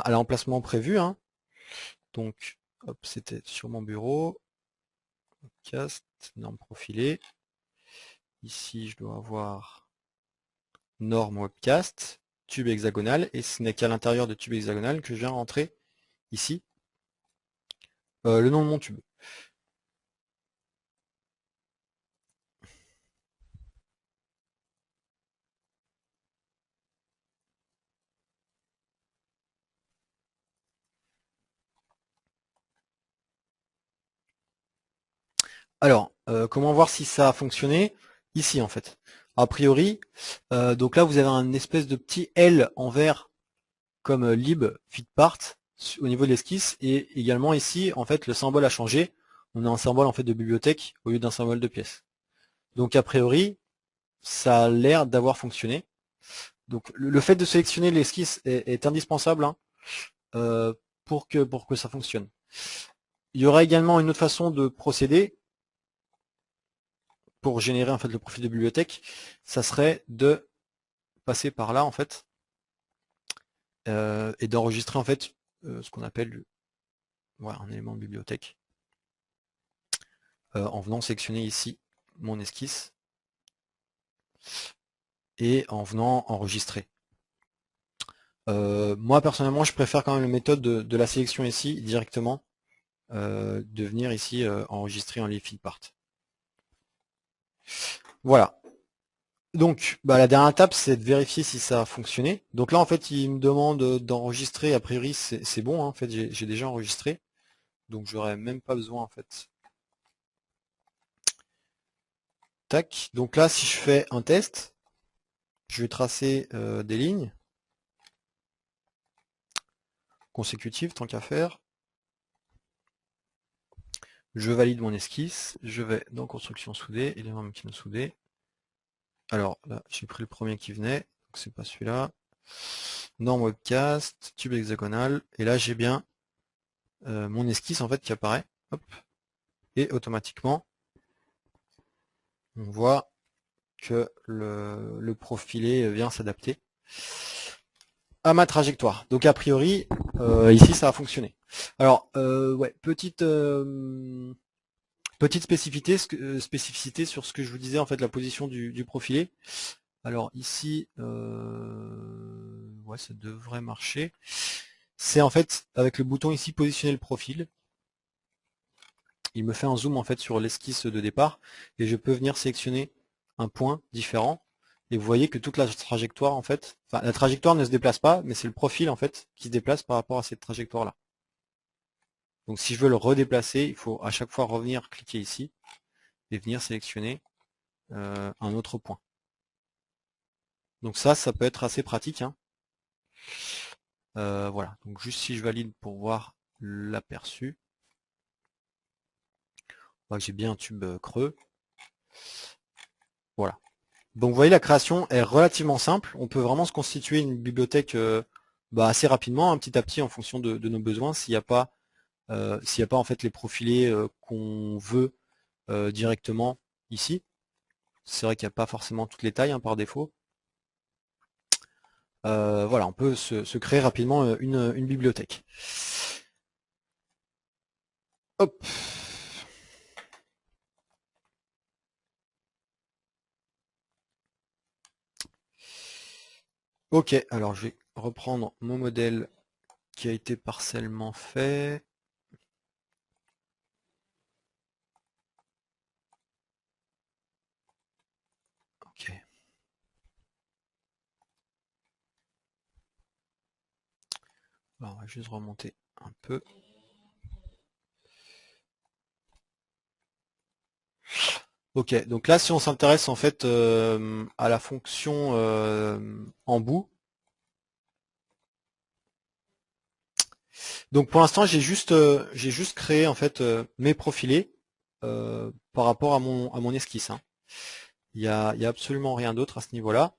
l'emplacement prévu. Donc hop, c'était sur mon bureau. Cast, norme profilée. Ici je dois avoir norme webcast, tube hexagonal, et ce n'est qu'à l'intérieur de tube hexagonal que je viens rentrer ici le nom de mon tube. Alors, comment voir si ça a fonctionné? Ici en fait. A priori, donc là vous avez un espèce de petit L en vert comme lib feedpart au niveau de l'esquisse, et également ici en fait le symbole a changé. On a un symbole en fait de bibliothèque au lieu d'un symbole de pièce. Donc a priori, ça a l'air d'avoir fonctionné. Donc le fait de sélectionner l'esquisse est indispensable pour que ça fonctionne. Il y aura également une autre façon de procéder pour générer en fait le profil de bibliothèque, ça serait de passer par là en fait et d'enregistrer en fait ce qu'on appelle un élément de bibliothèque en venant sélectionner ici mon esquisse et en venant enregistrer. Moi personnellement je préfère quand même la méthode de la sélection ici directement, de venir ici enregistrer en libfeedpart. Voilà. Donc la dernière étape c'est de vérifier si ça a fonctionné. Donc là en fait il me demande d'enregistrer, a priori c'est bon, en fait j'ai déjà enregistré. Donc j'aurais même pas besoin en fait. Tac. Donc là si je fais un test, je vais tracer des lignes consécutives tant qu'à faire. Je valide mon esquisse, je vais dans construction soudée, élément mécano soudé. Alors là j'ai pris le premier qui venait, donc c'est pas celui-là. Norme webcast, tube hexagonal, et là j'ai bien mon esquisse en fait qui apparaît. Hop. Et automatiquement on voit que le profilé vient s'adapter à ma trajectoire. Donc a priori, ici ça a fonctionné. Alors, petite spécificité sur ce que je vous disais en fait, la position du profilé. Alors ici, ça devrait marcher. C'est en fait avec le bouton ici positionner le profil. Il me fait un zoom en fait sur l'esquisse de départ et je peux venir sélectionner un point différent. Et vous voyez que toute la trajectoire en fait, la trajectoire ne se déplace pas, mais c'est le profil en fait qui se déplace par rapport à cette trajectoire là. Donc si je veux le redéplacer, il faut à chaque fois revenir cliquer ici et venir sélectionner un autre point. Donc ça peut être assez pratique, hein. Voilà, donc juste si je valide pour voir l'aperçu. J'ai bien un tube creux. Voilà. Donc vous voyez, la création est relativement simple. On peut vraiment se constituer une bibliothèque assez rapidement, hein, petit à petit, en fonction de nos besoins. S'il n'y a pas en fait les profilés qu'on veut directement ici. C'est vrai qu'il n'y a pas forcément toutes les tailles, hein, par défaut. Voilà, on peut se créer rapidement une bibliothèque. Hop. Ok, alors je vais reprendre mon modèle qui a été partiellement fait. Ok. Alors, on va juste remonter un peu. Ok, donc là, si on s'intéresse en fait à la fonction en bout. Donc pour l'instant, j'ai juste créé en fait mes profilés par rapport à mon esquisse, hein. Il y a absolument rien d'autre à ce niveau-là.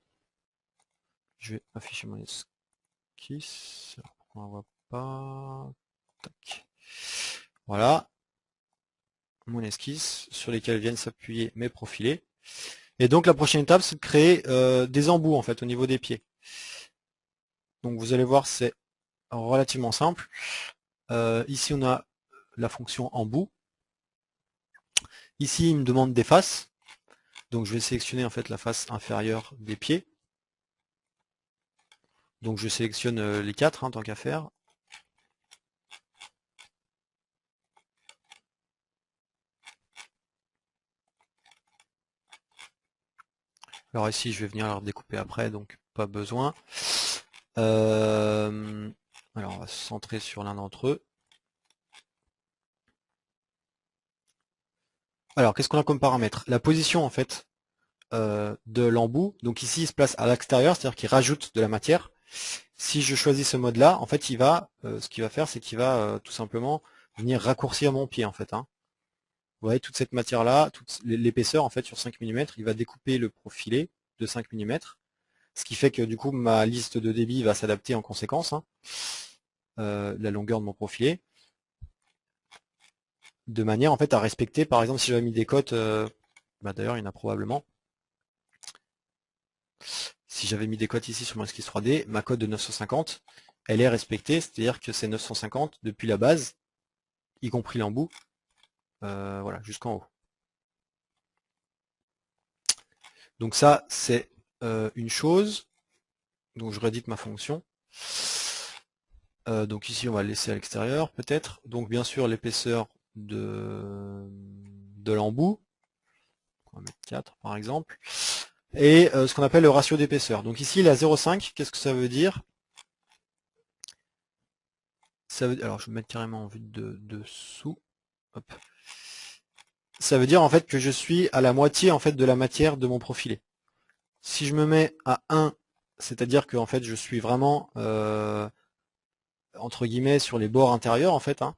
Je vais afficher mon esquisse. On ne voit pas. Tac. Voilà, mon esquisse sur lesquels viennent s'appuyer mes profilés. Et donc la prochaine étape, c'est de créer des embouts en fait au niveau des pieds. Donc vous allez voir, c'est relativement simple. Ici, on a la fonction embout. Ici, il me demande des faces. Donc je vais sélectionner en fait la face inférieure des pieds. Donc je sélectionne les 4, hein, tant qu'à faire. Alors ici, je vais venir leur découper après, donc pas besoin. Alors on va se centrer sur l'un d'entre eux. Alors qu'est-ce qu'on a comme paramètre? La position en fait de l'embout. Donc ici, il se place à l'extérieur, c'est-à-dire qu'il rajoute de la matière. Si je choisis ce mode-là, en fait, ce qu'il va faire, c'est qu'il va tout simplement venir raccourcir mon pied, en fait, hein. Vous voyez, toute cette matière-là, toute l'épaisseur, en fait, sur 5 mm, il va découper le profilé de 5 mm, ce qui fait que, du coup, ma liste de débit va s'adapter en conséquence, hein, la longueur de mon profilé, de manière, en fait, à respecter, par exemple, si j'avais mis des cotes, d'ailleurs, il y en a probablement, si j'avais mis des cotes ici sur mon esquisse 3D, ma cote de 950, elle est respectée, c'est-à-dire que c'est 950 depuis la base, y compris l'embout, voilà, jusqu'en haut. Donc ça, c'est une chose. Donc je rédite ma fonction. Donc ici, on va le laisser à l'extérieur, peut-être. Donc bien sûr, l'épaisseur de l'embout. On va mettre 4, par exemple. Et ce qu'on appelle le ratio d'épaisseur. Donc ici, il est à 0,5. Qu'est-ce que ça veut dire? Alors, je vais mettre carrément en vue de dessous. Hop. Ça veut dire en fait que je suis à la moitié en fait de la matière de mon profilé. Si je me mets à 1, c'est-à-dire que en fait je suis vraiment entre guillemets sur les bords intérieurs en fait, hein.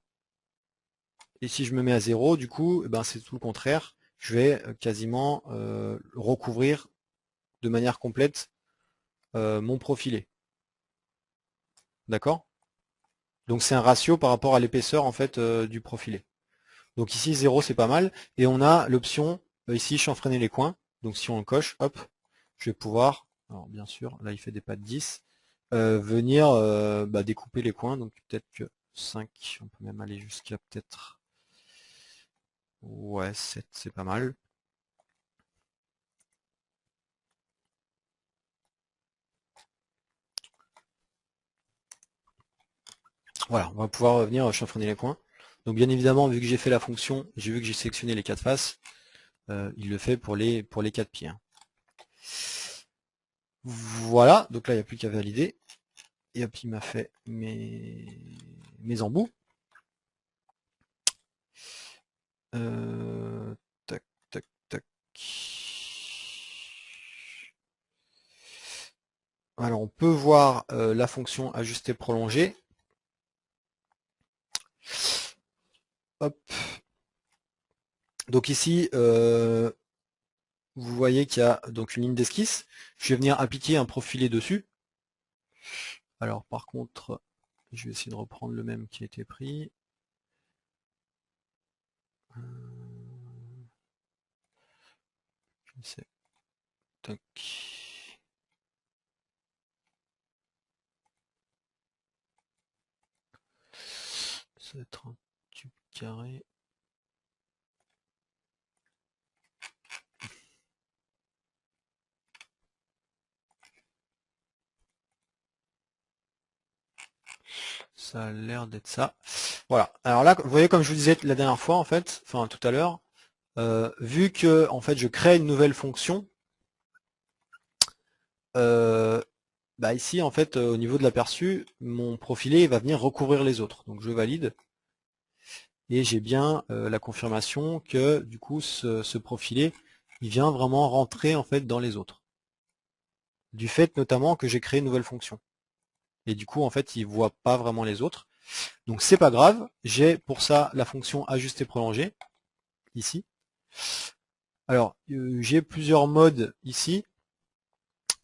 Et si je me mets à 0, du coup, c'est tout le contraire. Je vais quasiment recouvrir de manière complète mon profilé. D'accord? Donc c'est un ratio par rapport à l'épaisseur en fait du profilé. Donc ici 0 c'est pas mal. Et on a l'option ici chanfreiner les coins. Donc si on le coche, hop, je vais pouvoir, alors bien sûr, là il fait des pas de 10, venir découper les coins. Donc peut-être que 5, on peut même aller jusqu'à peut-être, ouais, 7 c'est pas mal. Voilà, on va pouvoir venir chanfreiner les coins. Donc bien évidemment, vu que j'ai fait la fonction, j'ai vu que j'ai sélectionné les 4 faces, il le fait pour les 4 pieds, hein. Voilà, donc là il n'y a plus qu'à valider. Et hop, il m'a fait mes embouts. Tac, tac, Alors on peut voir la fonction ajuster prolonger. Hop. Donc ici, vous voyez qu'il y a donc une ligne d'esquisse. Je vais venir appliquer un profilé dessus. Alors par contre, je vais essayer de reprendre le même qui a été pris. Je sais. Tac. Ça va être un tube carré. Ça a l'air d'être ça. Voilà. Alors là, vous voyez, comme je vous disais la dernière fois, en fait, enfin tout à l'heure, vu que en fait je crée une nouvelle fonction, bah ici en fait au niveau de l'aperçu, mon profilé va venir recouvrir les autres. Donc je valide et j'ai bien la confirmation que du coup ce profilé il vient vraiment rentrer en fait dans les autres. Du fait notamment que j'ai créé une nouvelle fonction. Et du coup en fait il voit pas vraiment les autres. Donc c'est pas grave, j'ai pour ça la fonction ajuster prolonger ici. Alors j'ai plusieurs modes ici.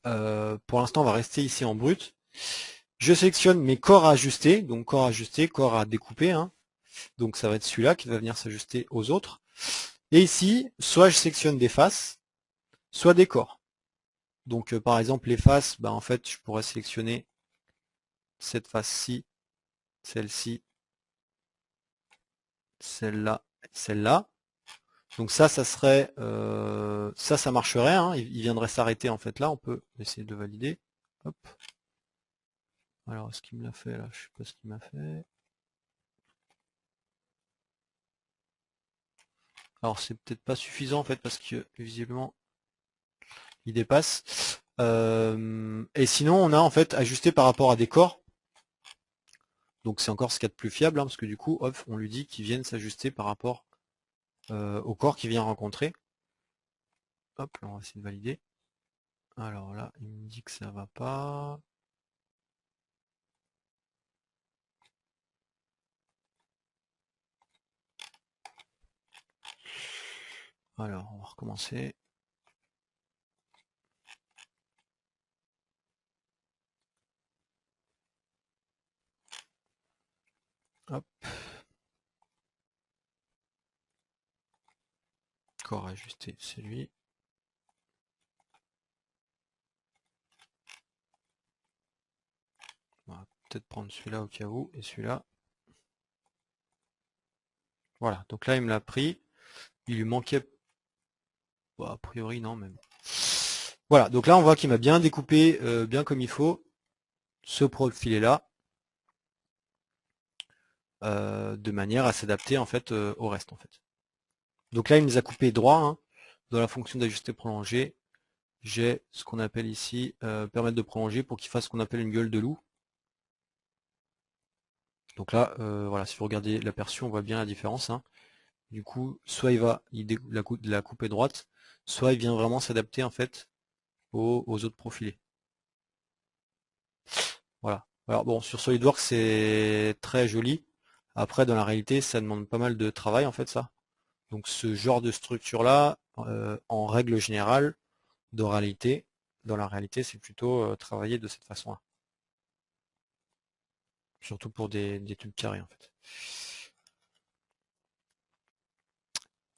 Pour l'instant on va rester ici en brut. Je sélectionne mes corps à ajuster, donc corps à ajuster, corps à découper, hein. Donc ça va être celui-là qui va venir s'ajuster aux autres. Et ici, soit je sélectionne des faces, soit des corps. Donc par exemple les faces, bah, en fait je pourrais sélectionner cette face-ci, celle-ci, celle-là, celle-là. Donc ça serait, ça marcherait, hein. Il viendrait s'arrêter en fait là. On peut essayer de valider. Hop. Alors est-ce qu'il me l'a fait là? Je sais pas ce qu'il m'a fait. Alors c'est peut-être pas suffisant en fait parce que visiblement il dépasse. Et sinon on a en fait ajusté par rapport à des corps. Donc c'est encore ce qu'il y a de plus fiable, hein, parce que du coup hop, on lui dit qu'il vienne s'ajuster par rapport au corps qu'il vient rencontrer. Hop, là, on va essayer de valider. Alors là, il me dit que ça va pas. Alors, on va recommencer. Hop. Corps ajusté, c'est lui. On va peut-être prendre celui-là au cas où, et celui-là. Voilà, donc là il me l'a pris. Il lui manquait... Bon, a priori non même. Voilà, donc là on voit qu'il m'a bien découpé, bien comme il faut, ce profilé-là, de manière à s'adapter en fait au reste en fait. Donc là il me les a coupés droit, hein, dans la fonction d'ajuster prolongé. J'ai ce qu'on appelle ici permettre de prolonger pour qu'il fasse ce qu'on appelle une gueule de loup. Donc là, voilà, si vous regardez l'aperçu, on voit bien la différence, hein. Du coup, soit il la couper droite, soit il vient vraiment s'adapter en fait aux autres profilés. Voilà. Alors bon, sur SolidWorks c'est très joli. Après, dans la réalité, ça demande pas mal de travail en fait ça. Donc ce genre de structure là, en règle générale, dans la réalité, c'est plutôt travailler de cette façon-là. Surtout pour des tubes carrés en fait.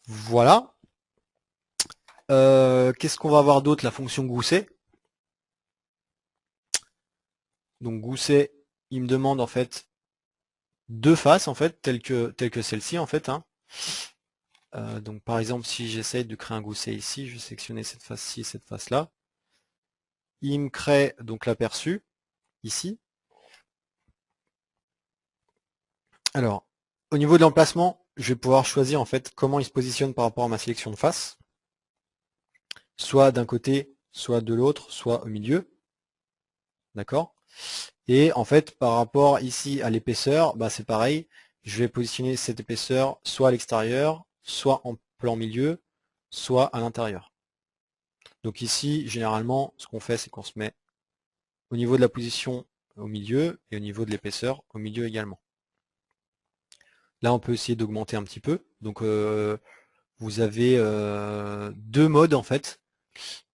Voilà. Qu'est-ce qu'on va avoir d'autre? La fonction gousset. Donc gousset, il me demande en fait deux faces en fait, telles que celle-ci en fait, hein. Donc par exemple, si j'essaye de créer un gousset ici, je vais sélectionner cette face-ci et cette face-là. Il me crée donc l'aperçu ici. Alors, au niveau de l'emplacement, je vais pouvoir choisir en fait comment il se positionne par rapport à ma sélection de face. Soit d'un côté, soit de l'autre, soit au milieu. D'accord? Et en fait, par rapport ici à l'épaisseur, bah, c'est pareil. Je vais positionner cette épaisseur soit à l'extérieur, soit en plan milieu, soit à l'intérieur. Donc ici, généralement, ce qu'on fait, c'est qu'on se met au niveau de la position au milieu et au niveau de l'épaisseur au milieu également. Là, on peut essayer d'augmenter un petit peu. Donc vous avez deux modes en fait,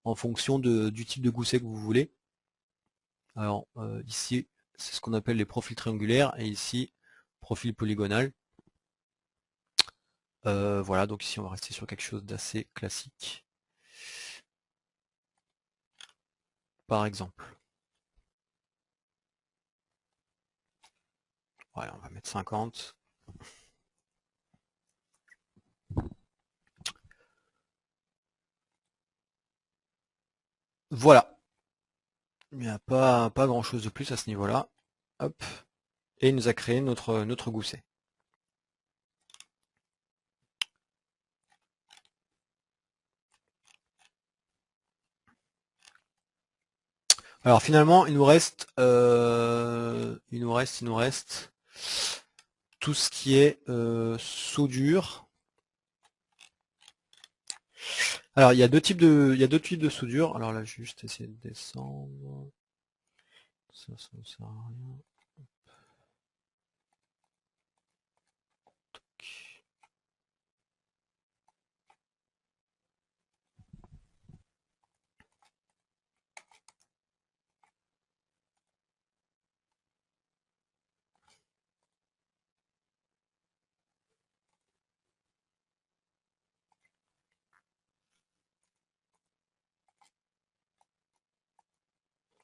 en fonction du type de gousset que vous voulez. Alors ici, c'est ce qu'on appelle les profils triangulaires, et ici, profil polygonal. Voilà, donc ici on va rester sur quelque chose d'assez classique. Par exemple. Ouais, on va mettre 50. Voilà. Il n'y a pas grand chose de plus à ce niveau-là. Hop. Et il nous a créé notre gousset. Alors finalement, il nous reste tout ce qui est soudure. Alors il y a deux types de soudure. Alors là, je vais juste essayer de descendre. Ça ne sert à rien.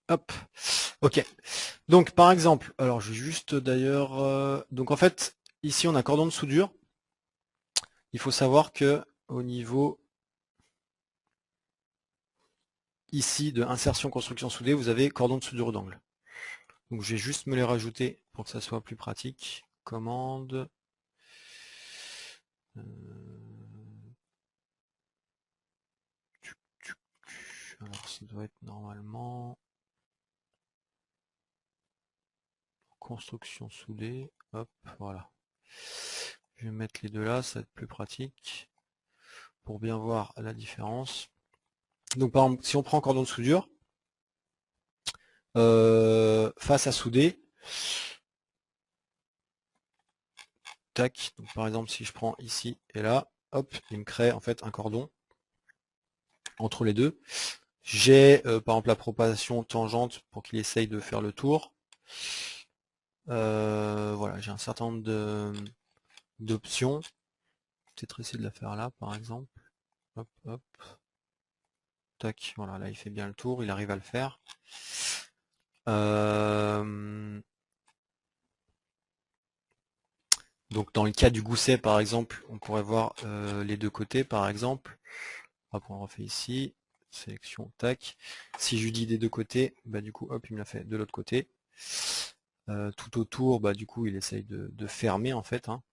Hop. Ok. Donc par exemple, alors je vais juste d'ailleurs, donc en fait ici on a cordon de soudure. Il faut savoir que au niveau ici de insertion construction soudée, vous avez cordon de soudure d'angle. Donc je vais juste me les rajouter pour que ça soit plus pratique. Commande. Alors ça doit être normalement construction soudée. Hop, voilà. Je vais mettre les deux là, ça va être plus pratique pour bien voir la différence. Donc par exemple, si on prend cordon de soudure, face à souder, tac, donc par exemple si je prends ici et là, hop, il me crée en fait un cordon entre les deux. J'ai par exemple la propagation tangente pour qu'il essaye de faire le tour. Voilà, j'ai un certain nombre d'options. Peut-être essayer de la faire là par exemple. Hop, hop. Tac, voilà, là il fait bien le tour, il arrive à le faire. Donc dans le cas du gousset par exemple, on pourrait voir les deux côtés par exemple. Hop, on refait ici, sélection, tac. Si je lui dis des deux côtés, bah du coup hop, il me l'a fait de l'autre côté. Tout autour, bah du coup il essaye de fermer en fait, hein.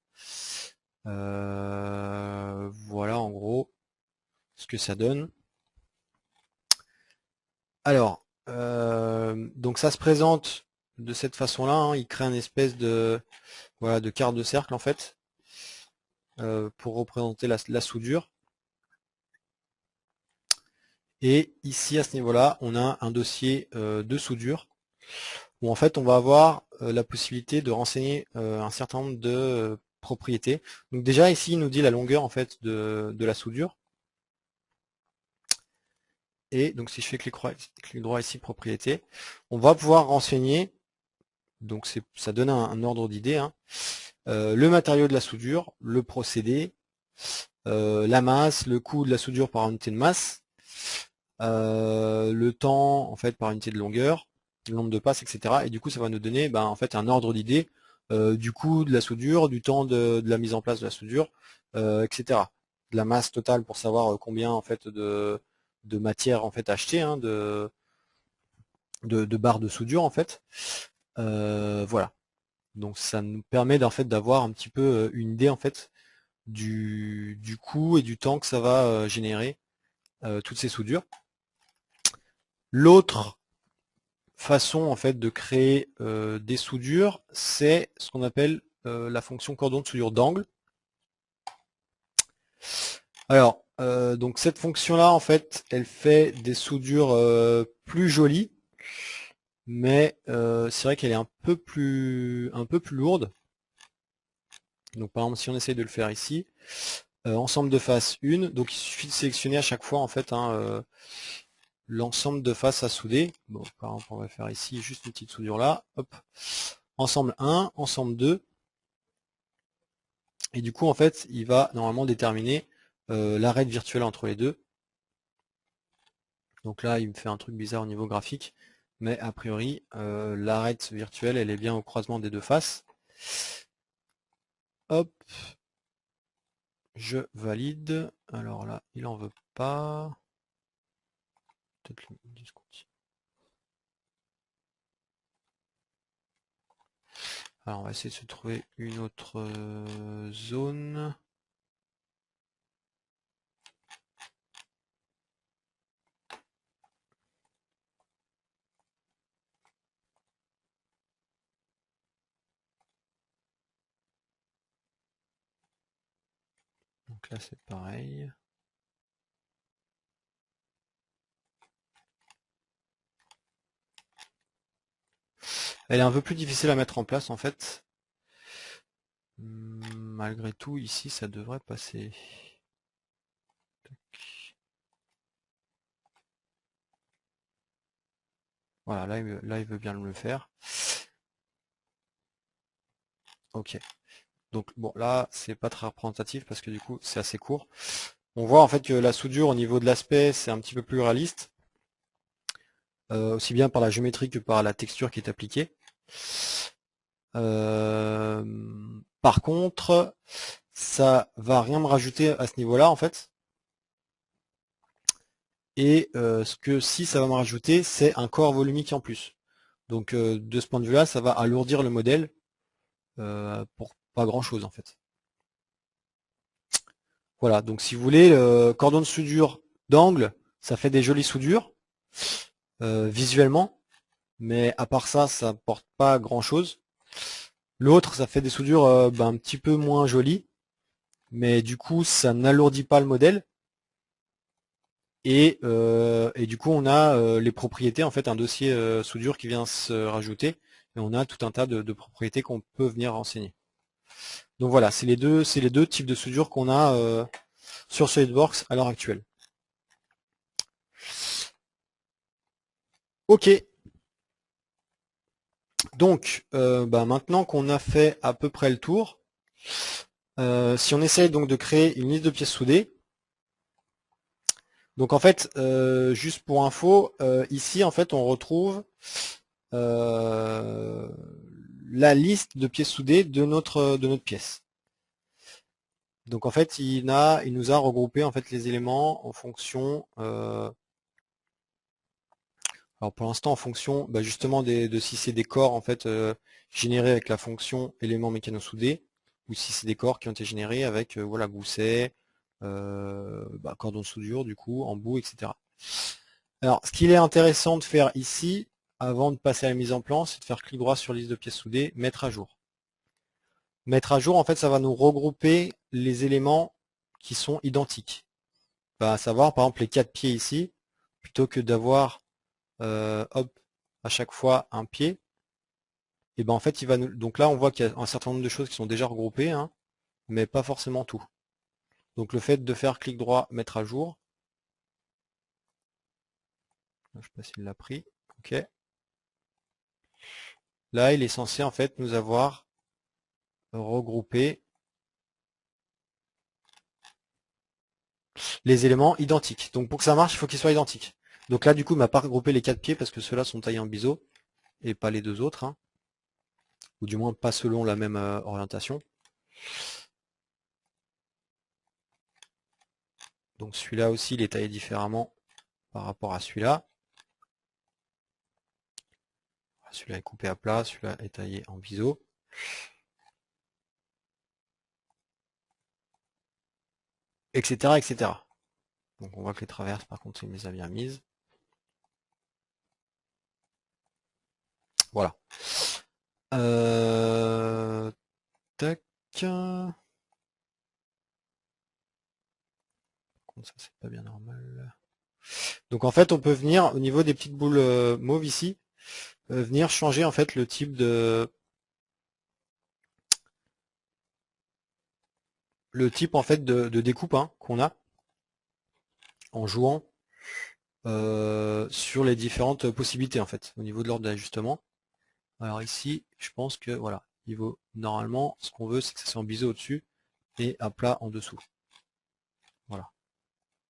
Voilà en gros ce que ça donne. Alors, donc ça se présente de cette façon-là, hein. Il crée une espèce de voilà de quart de cercle en fait pour représenter la soudure. Et ici à ce niveau-là, on a un dossier de soudure où en fait on va avoir la possibilité de renseigner un certain nombre de propriétés. Donc déjà ici il nous dit la longueur en fait de la soudure. Et donc si je fais clic droit ici propriété, on va pouvoir renseigner, donc ça donne un ordre d'idée, hein, le matériau de la soudure, le procédé, la masse, le coût de la soudure par unité de masse, le temps en fait par unité de longueur, le nombre de passes, etc. Et du coup ça va nous donner en fait un ordre d'idée du coût de la soudure, du temps de la mise en place de la soudure, etc. De la masse totale pour savoir combien en fait de matière en fait acheter, hein, de barres de soudure en fait. Voilà. Donc ça nous permet en fait d'avoir un petit peu une idée en fait du coût et du temps que ça va générer toutes ces soudures. L'autre façon en fait de créer des soudures, c'est ce qu'on appelle la fonction cordon de soudure d'angle. Alors donc cette fonction-là, en fait, elle fait des soudures plus jolies, mais c'est vrai qu'elle est un peu plus lourde. Donc par exemple, si on essaye de le faire ici, ensemble de faces 1, donc il suffit de sélectionner à chaque fois en fait l'ensemble de faces à souder. Bon, par exemple, on va faire ici juste une petite soudure là, hop. Ensemble 1, ensemble 2, et du coup en fait il va normalement déterminer l'arête virtuelle entre les deux. Donc là il me fait un truc bizarre au niveau graphique, mais a priori l'arête virtuelle elle est bien au croisement des deux faces. Hop, je valide. Alors là il en veut pas. Peut-être le discontinuer. Alors on va essayer de se trouver une autre zone. Donc là c'est pareil. Elle est un peu plus difficile à mettre en place en fait. Malgré tout ici ça devrait passer. Voilà, là il veut bien le faire. Ok. Donc bon là c'est pas très représentatif parce que du coup c'est assez court. On voit en fait que la soudure au niveau de l'aspect c'est un petit peu plus réaliste. Aussi bien par la géométrie que par la texture qui est appliquée. Par contre, ça va rien me rajouter à ce niveau-là en fait. Et ce que si ça va me rajouter, c'est un corps volumique en plus. Donc de ce point de vue-là, ça va alourdir le modèle pour pas grand-chose en fait. Voilà, donc si vous voulez, le cordon de soudure d'angle, ça fait des jolies soudures visuellement, mais à part ça, ça porte pas grand-chose. L'autre, ça fait des soudures un petit peu moins jolies, mais du coup, ça n'alourdit pas le modèle. Et du coup, on a les propriétés, en fait, un dossier soudure qui vient se rajouter, et on a tout un tas de propriétés qu'on peut venir renseigner. Donc voilà, c'est les deux types de soudure qu'on a sur SolidWorks à l'heure actuelle. Ok, donc maintenant qu'on a fait à peu près le tour, si on essaye donc de créer une liste de pièces soudées, donc en fait, juste pour info, ici en fait on retrouve euh, la liste de pièces soudées de notre pièce. Donc en fait, il nous a regroupé en fait les éléments en fonction. Alors pour l'instant en fonction justement de si c'est des corps en fait générés avec la fonction élément mécano-soudé, ou si c'est des corps qui ont été générés avec voilà gousset, cordon de soudure du coup, embout, etc. Alors ce qu'il est intéressant de faire ici, avant de passer à la mise en plan, c'est de faire clic droit sur liste de pièces soudées, mettre à jour. Mettre à jour, en fait, ça va nous regrouper les éléments qui sont identiques. À savoir, par exemple, les 4 pieds ici, plutôt que d'avoir hop, à chaque fois un pied, et ben en fait, il va nous. Donc là, on voit qu'il y a un certain nombre de choses qui sont déjà regroupées, hein, mais pas forcément tout. Donc le fait de faire clic droit, mettre à jour. Je ne sais pas s'il l'a pris. Ok. Là, il est censé en fait nous avoir regroupé les éléments identiques. Donc pour que ça marche, il faut qu'ils soient identiques. Donc là, du coup, il m'a pas regroupé les 4 pieds parce que ceux-là sont taillés en biseau et pas les deux autres, hein. Ou du moins pas selon la même orientation. Donc celui-là aussi, il est taillé différemment par rapport à celui-là. Celui-là est coupé à plat, celui-là est taillé en biseau. Etc. etc. Donc on voit que les traverses, par contre, il les a bien mises. Voilà. Tac. contre ça c'est pas bien normal. Donc en fait on peut venir au niveau des petites boules mauves ici, venir changer en fait le type en fait de découpe hein, qu'on a en jouant sur les différentes possibilités en fait au niveau de l'ordre d'ajustement. Alors ici je pense que voilà, normalement ce qu'on veut c'est que ça soit en biseau au-dessus et à plat en dessous. Voilà.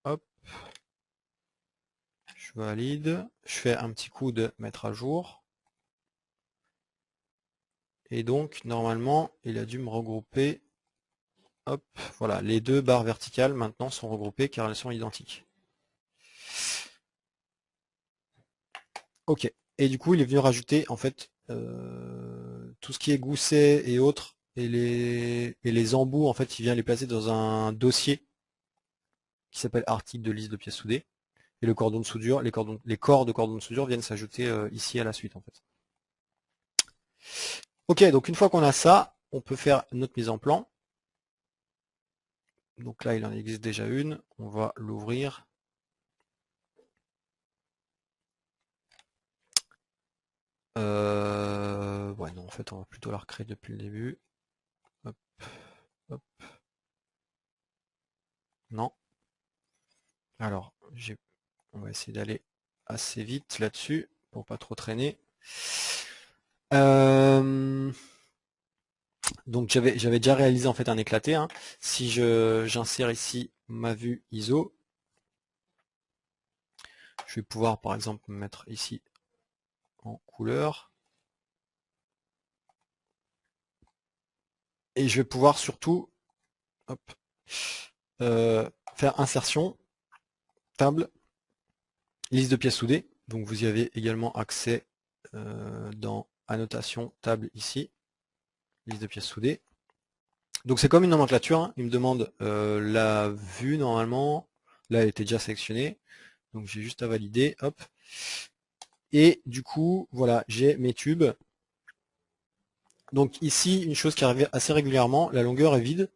Hop. Je valide. Je fais un petit coup de mettre à jour. Et donc normalement il a dû me regrouper. Hop, voilà, les deux barres verticales maintenant sont regroupées car elles sont identiques. Ok. Et du coup il est venu rajouter en fait tout ce qui est gousset et autres et les embouts en fait il vient les placer dans un dossier qui s'appelle article de liste de pièces soudées. Et le cordon de soudure, les corps de cordon de soudure viennent s'ajouter ici à la suite en fait. Ok, donc une fois qu'on a ça, on peut faire notre mise en plan. Donc là il en existe déjà une, on va l'ouvrir. Ouais non en fait on va plutôt la recréer depuis le début. Hop, hop. Non. Alors, on va essayer d'aller assez vite là-dessus pour pas trop traîner. Donc j'avais déjà réalisé en fait un éclaté. Hein. Si j'insère ici ma vue ISO, je vais pouvoir par exemple me mettre ici en couleur. Et je vais pouvoir surtout hop, faire insertion, table, liste de pièces soudées. Donc vous y avez également accès dans annotation, table ici, liste de pièces soudées. Donc c'est comme une nomenclature, hein. Il me demande la vue normalement, là elle était déjà sélectionnée, donc j'ai juste à valider, hop. Et du coup, voilà, j'ai mes tubes. Donc ici, une chose qui arrive assez régulièrement, la longueur est vide,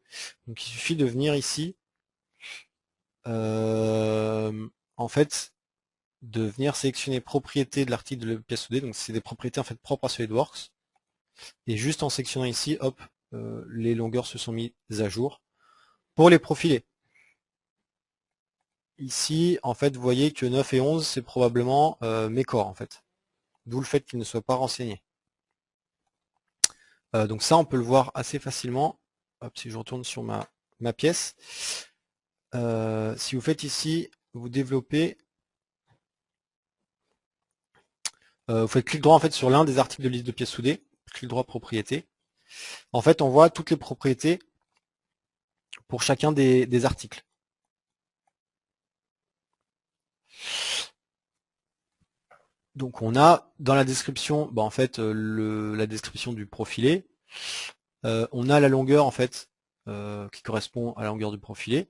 donc il suffit de venir ici, en fait, de venir sélectionner propriétés de l'article de la pièce soudée, donc c'est des propriétés en fait propres à SolidWorks, et juste en sélectionnant ici, hop, les longueurs se sont mises à jour. Pour les profilés, ici, en fait, vous voyez que 9 et 11, c'est probablement mes corps, en fait. D'où le fait qu'ils ne soient pas renseignés. Donc ça, on peut le voir assez facilement. Hop, si je retourne sur ma pièce. Si vous faites ici, vous développez, vous faites clic droit en fait sur l'un des articles de liste de pièces soudées, clic droit propriété. En fait, on voit toutes les propriétés pour chacun des articles. Donc on a dans la description, en fait, la description du profilé. On a la longueur en fait qui correspond à la longueur du profilé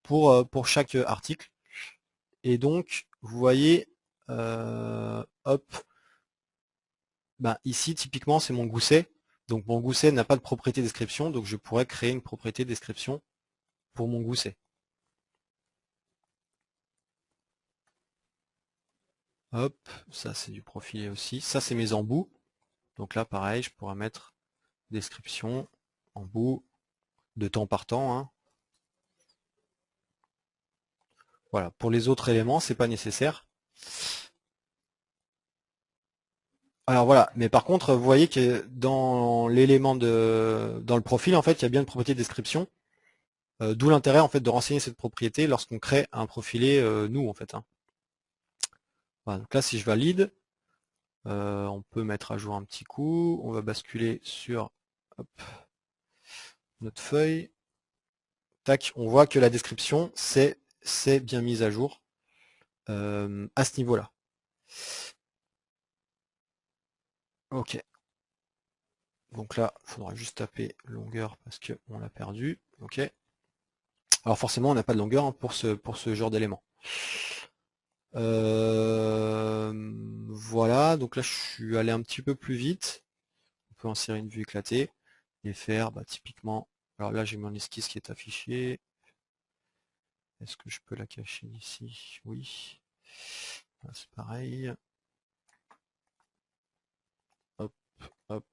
pour chaque article. Et donc vous voyez, hop, ici typiquement c'est mon gousset. Donc mon gousset n'a pas de propriété description, donc je pourrais créer une propriété description pour mon gousset. Hop, ça c'est du profilé aussi. Ça c'est mes embouts. Donc là pareil, je pourrais mettre description, embout, de temps par temps. Hein. Voilà, pour les autres éléments, c'est pas nécessaire. Alors voilà, mais par contre, vous voyez que dans l'élément dans le profil, en fait, il y a bien une propriété de description, d'où l'intérêt en fait de renseigner cette propriété lorsqu'on crée un profilé nous en fait. Hein. Voilà, donc là, si je valide, on peut mettre à jour un petit coup, on va basculer sur hop, notre feuille. Tac, on voit que la description c'est bien mise à jour à ce niveau-là. Ok. Donc là, il faudra juste taper longueur parce qu'on l'a perdu. Ok. Alors forcément, on n'a pas de longueur hein, pour ce genre d'élément. Voilà, donc là je suis allé un petit peu plus vite. On peut insérer une vue éclatée et faire typiquement. Alors là j'ai mon esquisse qui est affichée. Est-ce que je peux la cacher ici? Oui. C'est pareil. Hop, hop,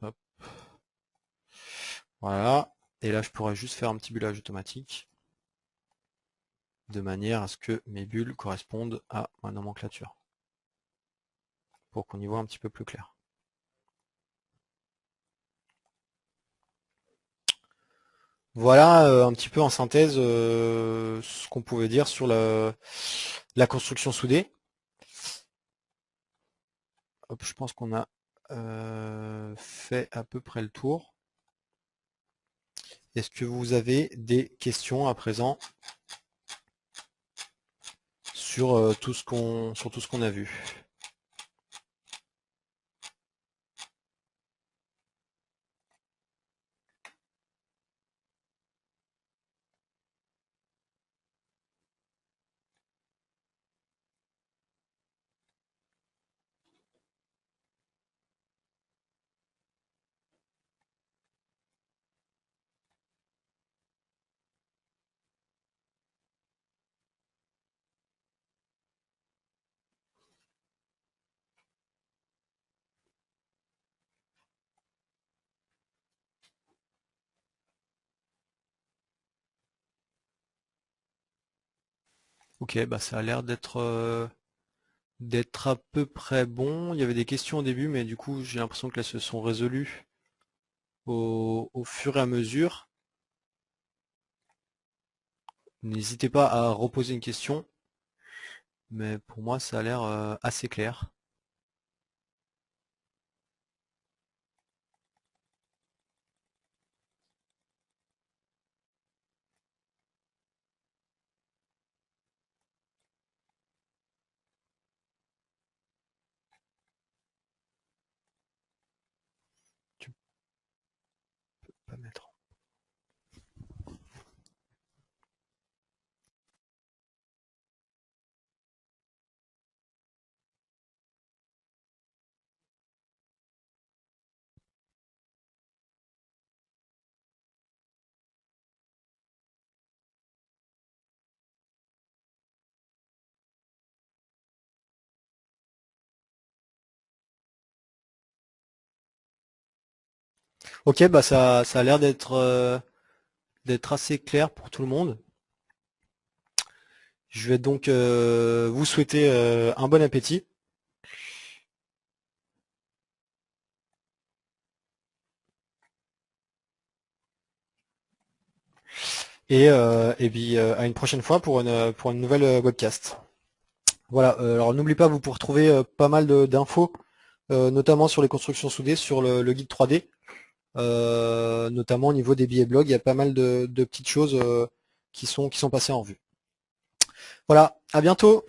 hop. Voilà. Et là, je pourrais juste faire un petit bullage automatique de manière à ce que mes bulles correspondent à ma nomenclature, pour qu'on y voit un petit peu plus clair. Voilà un petit peu en synthèse ce qu'on pouvait dire sur la construction soudée. Hop, je pense qu'on a fait à peu près le tour. Est-ce que vous avez des questions à présent sur tout ce qu'on a vu? Ok, bah ça a l'air d'être à peu près bon. Il y avait des questions au début, mais du coup j'ai l'impression que là se sont résolues au fur et à mesure. N'hésitez pas à reposer une question, mais pour moi ça a l'air assez clair. Tu peux pas mettre. Ok, bah ça a l'air d'être assez clair pour tout le monde. Je vais donc vous souhaiter un bon appétit. Et puis à une prochaine fois pour une nouvelle webcast. Voilà, alors n'oubliez pas, vous pouvez retrouver pas mal d'infos, notamment sur les constructions soudées, sur le guide 3D, notamment au niveau des billets blog, il y a pas mal de petites choses qui sont passées en revue. Voilà, à bientôt.